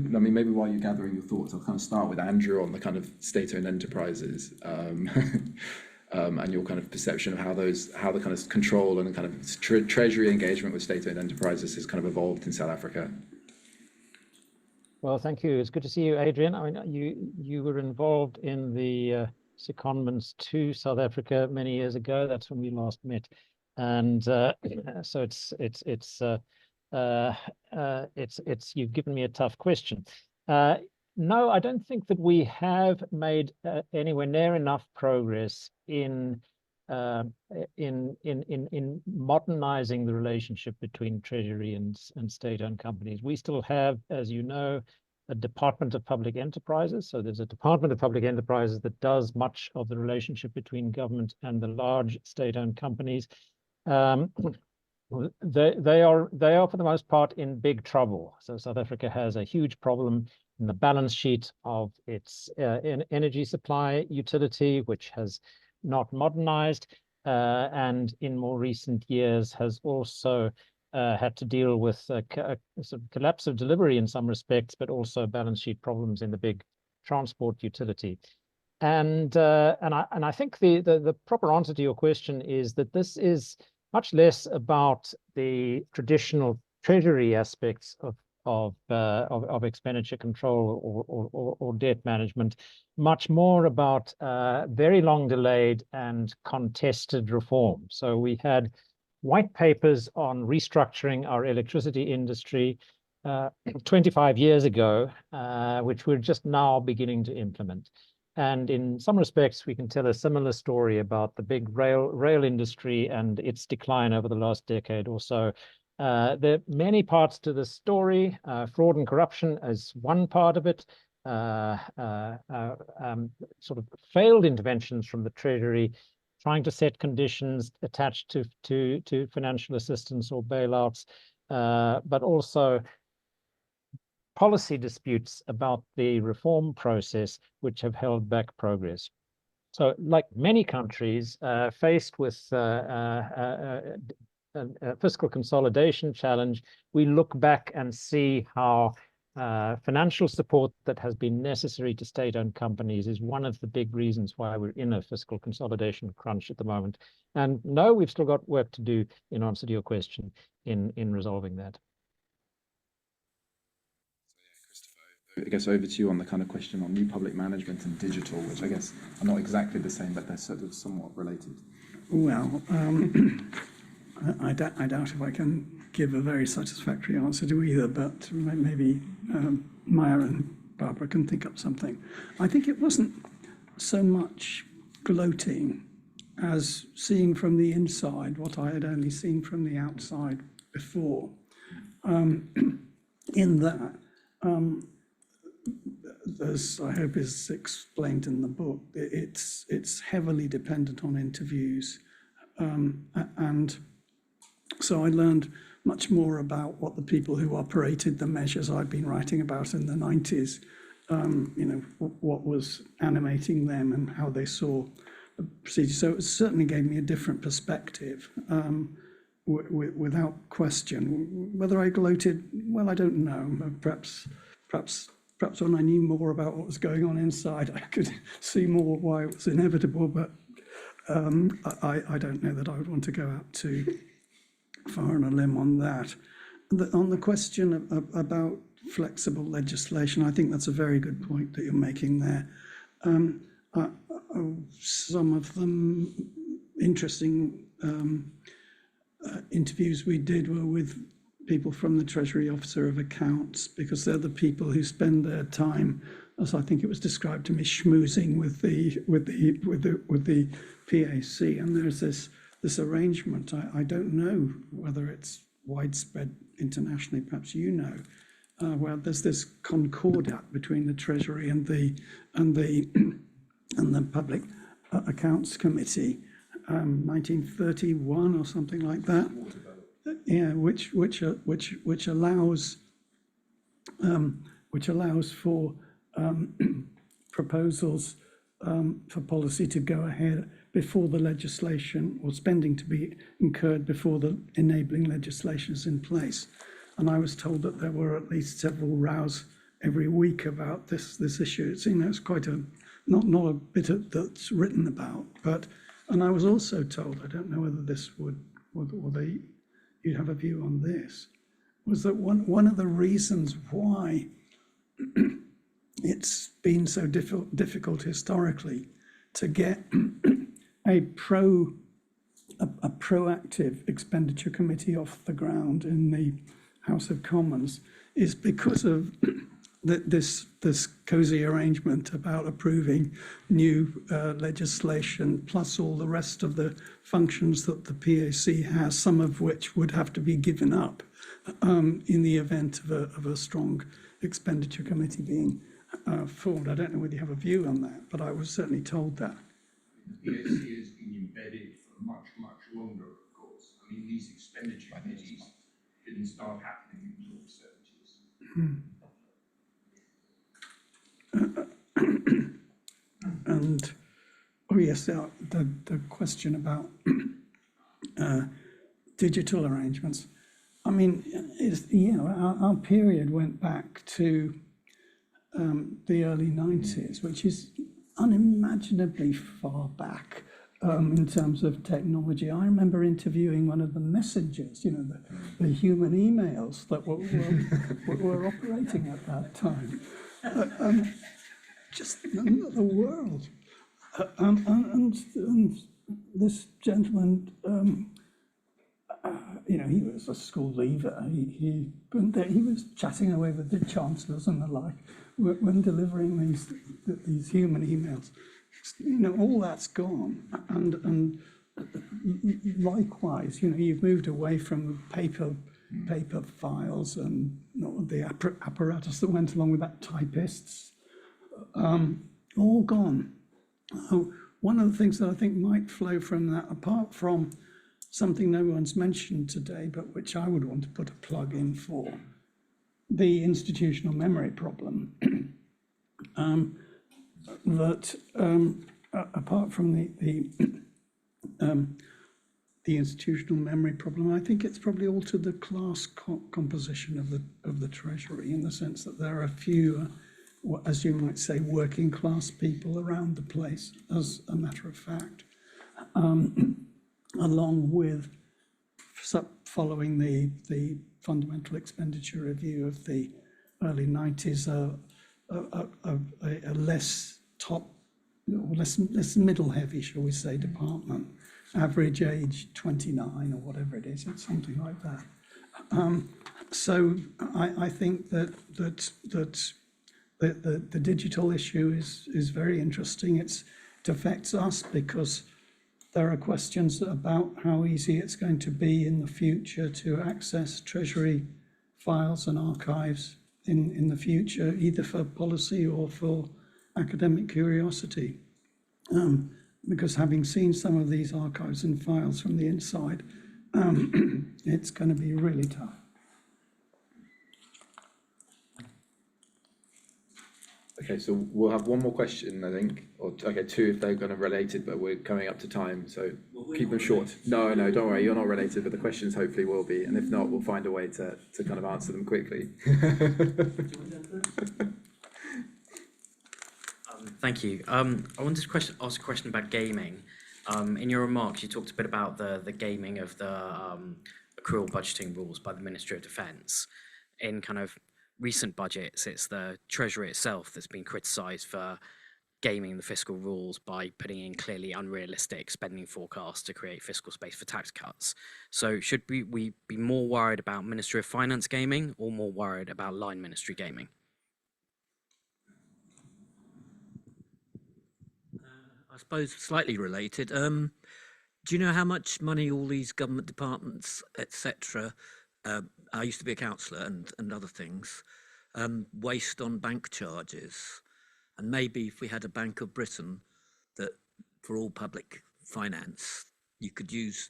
while you're gathering your thoughts, I'll kind of start with Andrew on the kind of state-owned enterprises, and your kind of perception of how the kind of control and kind of treasury engagement with state-owned enterprises has kind of evolved in South Africa. Well, thank you. It's good to see you, Adrian. I mean, you were involved in the secondments to South Africa many years ago. That's when we last met, and so you've given me a tough question. No, I don't think that we have made anywhere near enough progress in modernizing the relationship between Treasury and state-owned companies. We still have, as you know, a Department of Public Enterprises. So there's a Department of Public Enterprises that does much of the relationship between government and the large state-owned companies. They are for the most part in big trouble. So South Africa has a huge problem in the balance sheet of its energy supply utility, which has not modernized, and in more recent years has also had to deal with a sort of collapse of delivery in some respects, but also balance sheet problems in the big transport utility. And I think the proper answer to your question is that this is much less about the traditional treasury aspects of expenditure control or debt management, much more about very long delayed and contested reform. So we had white papers on restructuring our electricity industry 25 years ago, which we're just now beginning to implement. And in some respects, we can tell a similar story about the big rail industry and its decline over the last decade or so. There are many parts to the story. Fraud and corruption is one part of it. Sort of failed interventions from the Treasury, trying to set conditions attached to financial assistance or bailouts, but also policy disputes about the reform process, which have held back progress. So like many countries faced with a fiscal consolidation challenge, we look back and see how financial support that has been necessary to state-owned companies is one of the big reasons why we're in a fiscal consolidation crunch at the moment. And no, we've still got work to do in answer to your question in resolving that. I guess over to you on the kind of question on new public management and digital, which I guess are not exactly the same, but they're sort of somewhat related. Well, I doubt if I can give a very satisfactory answer to either, but maybe Maya and Barbara can think up something. I think it wasn't so much gloating as seeing from the inside what I had only seen from the outside before. In that, as I hope is explained in the book, it's heavily dependent on interviews, and so I learned much more about what the people who operated the measures I'd been writing about in the 90s, what was animating them and how they saw the procedure. So it certainly gave me a different perspective, without question. Whether I gloated, well, I don't know. Perhaps when I knew more about what was going on inside, I could see more why it was inevitable, but I don't know that I would want to go out too far on a limb on that. On the question about flexible legislation, I think that's a very good point that you're making there. Some of them interesting interviews we did were with people from the Treasury Officer of Accounts, because they're the people who spend their time, as I think it was described to me, schmoozing with the PAC. And there's this arrangement. I don't know whether it's widespread internationally. Perhaps you know. Where there's this concordat between the Treasury and the Public Accounts Committee, 1931 or something like that. Yeah, which allows for proposals for policy to go ahead before the legislation, or spending to be incurred before the enabling legislation is in place. And I was told that there were at least several rows every week about this issue. It's quite not a bit that's written about, and I was also told, I don't know whether this you'd have a view on this, was that one of the reasons why it's been so difficult historically to get a proactive expenditure committee off the ground in the House of Commons is because of this cozy arrangement about approving new legislation, plus all the rest of the functions that the PAC has, some of which would have to be given up in the event of a strong Expenditure Committee being formed. I don't know whether you have a view on that, but I was certainly told that. The PSC has been embedded for much, much longer, of course. I mean, these expenditure committees didn't start happening until the 70s. And, oh yes, the question about digital arrangements. I mean, our period went back to the early 90s, which is unimaginably far back in terms of technology. I remember interviewing one of the messengers, the human emails that were operating at that time. Just another world. And this gentleman, he was a school leaver. He was chatting away with the chancellors and the like when delivering these human emails. All that's gone. And likewise, you've moved away from paper files and the apparatus that went along with that, typists, all gone. One of the things that I think might flow from that, apart from something no one's mentioned today, but which I would want to put a plug in for, the institutional memory problem. Apart from the institutional memory problem, I think it's probably altered the class composition of the Treasury, in the sense that there are fewer, as you might say, working class people around the place, as a matter of fact, along with following the fundamental expenditure review of the early 90s, a less less middle heavy, shall we say, department, average age 29 or whatever it is, it's something like that. So I think that the digital issue is very interesting. It affects us because there are questions about how easy it's going to be in the future to access Treasury files and archives in the future, either for policy or for academic curiosity. Because having seen some of these archives and files from the inside, it's going to be really tough. Okay, so we'll have one more question, I think, or okay, two if they're kind of related, but we're coming up to time, so keep them short. No, don't worry, you're not related, but the questions hopefully will be, and if not, we'll find a way to kind of answer them quickly. Thank you. I wanted to ask a question about gaming. In your remarks, you talked a bit about the gaming of the accrual budgeting rules by the Ministry of Defence. In kind of recent budgets, it's the Treasury itself that's been criticised for gaming the fiscal rules by putting in clearly unrealistic spending forecasts to create fiscal space for tax cuts. So should we be more worried about Ministry of Finance gaming or more worried about line ministry gaming? I suppose slightly related. Do you know how much money all these government departments, etc., I used to be a councillor and other things, waste on bank charges? And maybe if we had a Bank of Britain that for all public finance, you could use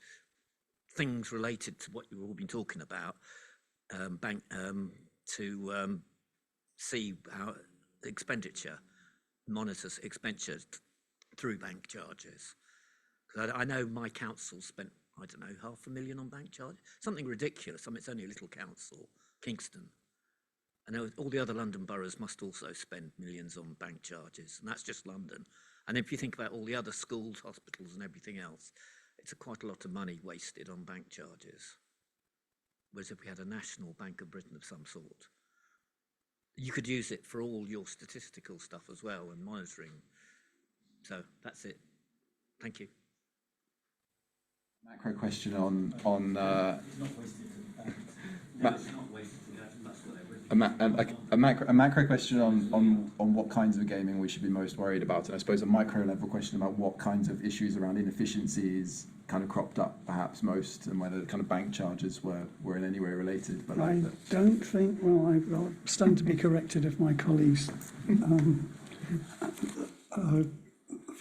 things related to what you've all been talking about, to see how expenditure, monitors expenditure through bank charges. Because I know my council spent, I don't know, $500,000 on bank charges, something ridiculous. I mean, it's only a little council, Kingston. I know all the other London boroughs must also spend millions on bank charges, and that's just London. And if you think about all the other schools, hospitals and everything else, it's quite a lot of money wasted on bank charges. Whereas if we had a national Bank of Britain of some sort, you could use it for all your statistical stuff as well and monitoring. So that's it. Thank you. Macro question on It's not wasted to the bank. No, it's not wasted to the bank. That's what they've written. a macro question on what kinds of gaming we should be most worried about, and I suppose a micro level question about what kinds of issues around inefficiencies kind of cropped up perhaps most, and whether the kind of bank charges were in any way related. But I don't think, well, I'll stand to be corrected if my colleagues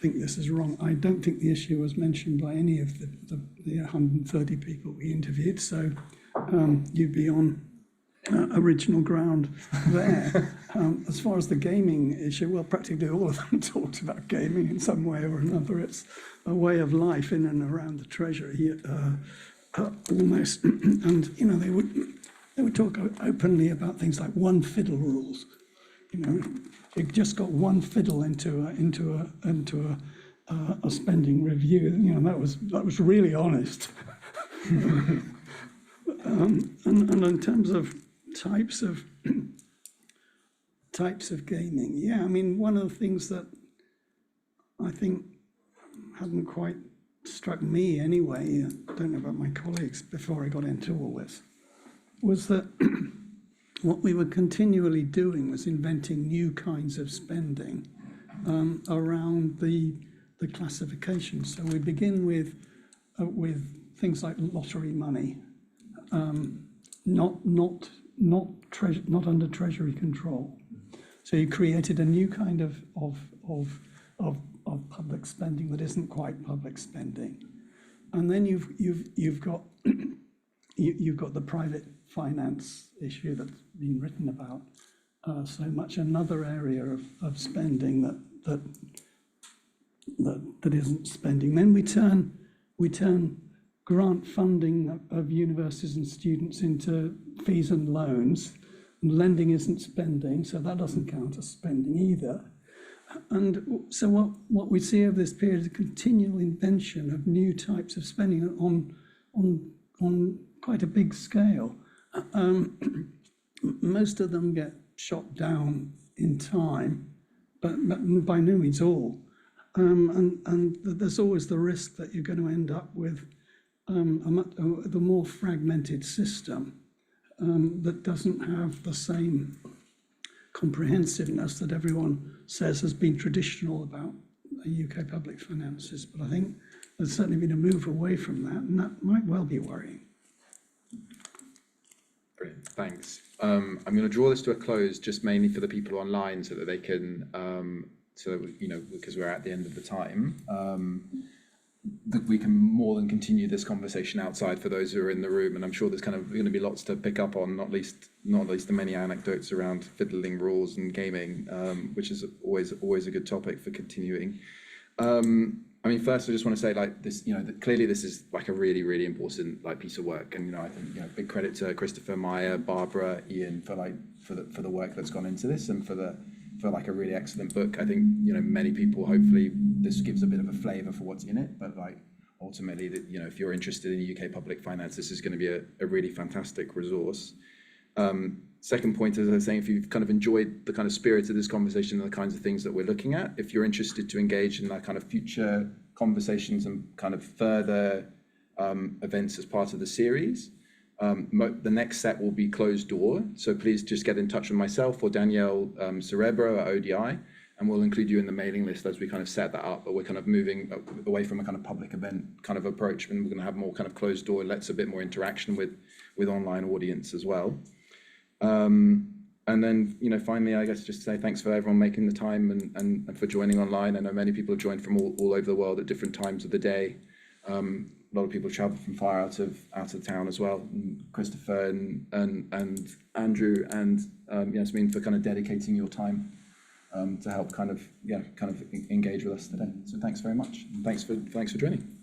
think this is wrong. I don't think the issue was mentioned by any of the 130 people we interviewed, so you'd be on original ground there. As far as the gaming issue, well, practically all of them talked about gaming in some way or another. It's a way of life in and around the Treasury, almost. And you know, they would talk openly about things like one fiddle rules. You know, you just got one fiddle into a spending review. You know, that was really honest. And in terms of types of gaming, yeah, I mean, one of the things that I think hadn't quite struck me anyway, I don't know about my colleagues before I got into all this, was that what we were continually doing was inventing new kinds of spending around the classification. So we begin with things like lottery money, not under Treasury control. So you created a new kind of public spending that isn't quite public spending, and then you've got you've got the private finance issue that's been written about so much. Another area of spending that isn't spending. Then we turn grant funding of universities and students into fees and loans, and lending isn't spending, so that doesn't count as spending either. And so what we see over this period is a continual invention of new types of spending on quite a big scale. Most of them get shot down in time, but by no means all. And there's always the risk that you're going to end up with the more fragmented system that doesn't have the same comprehensiveness that everyone says has been traditional about UK public finances. But I think there's certainly been a move away from that, and that might well be worrying. Brilliant, thanks. I'm going to draw this to a close, just mainly for the people online, so that they can, because we're at the end of the time, that we can more than continue this conversation outside for those who are in the room. And I'm sure there's kind of going to be lots to pick up on, not least the many anecdotes around fiddling rules and gaming, which is always a good topic for continuing. I mean, first, I just want to say, like, this, that clearly this is like a really, really important piece of work, and I think big credit to Christopher, Maya, Barbara, Ian for the work that's gone into this, and for a really excellent book. I think many people, hopefully this gives a bit of a flavour for what's in it, but ultimately that if you're interested in UK public finance, this is going to be a really fantastic resource. Second point, as I was saying, if you've kind of enjoyed the kind of spirit of this conversation and the kinds of things that we're looking at, if you're interested to engage in that kind of future conversations and kind of further events as part of the series, the next set will be closed door. So please just get in touch with myself or Danielle Cerebro at ODI, and we'll include you in the mailing list as we kind of set that up. But we're kind of moving away from a kind of public event kind of approach, and we're going to have more kind of closed door, lets a bit more interaction with online audience as well. And then, finally, I guess just to say thanks for everyone making the time and for joining online. I know many people have joined from all over the world at different times of the day. A lot of people travel from far out of town as well. And Christopher and Andrew and Yasmin for kind of dedicating your time to help kind of engage with us today. So thanks very much, and thanks for joining.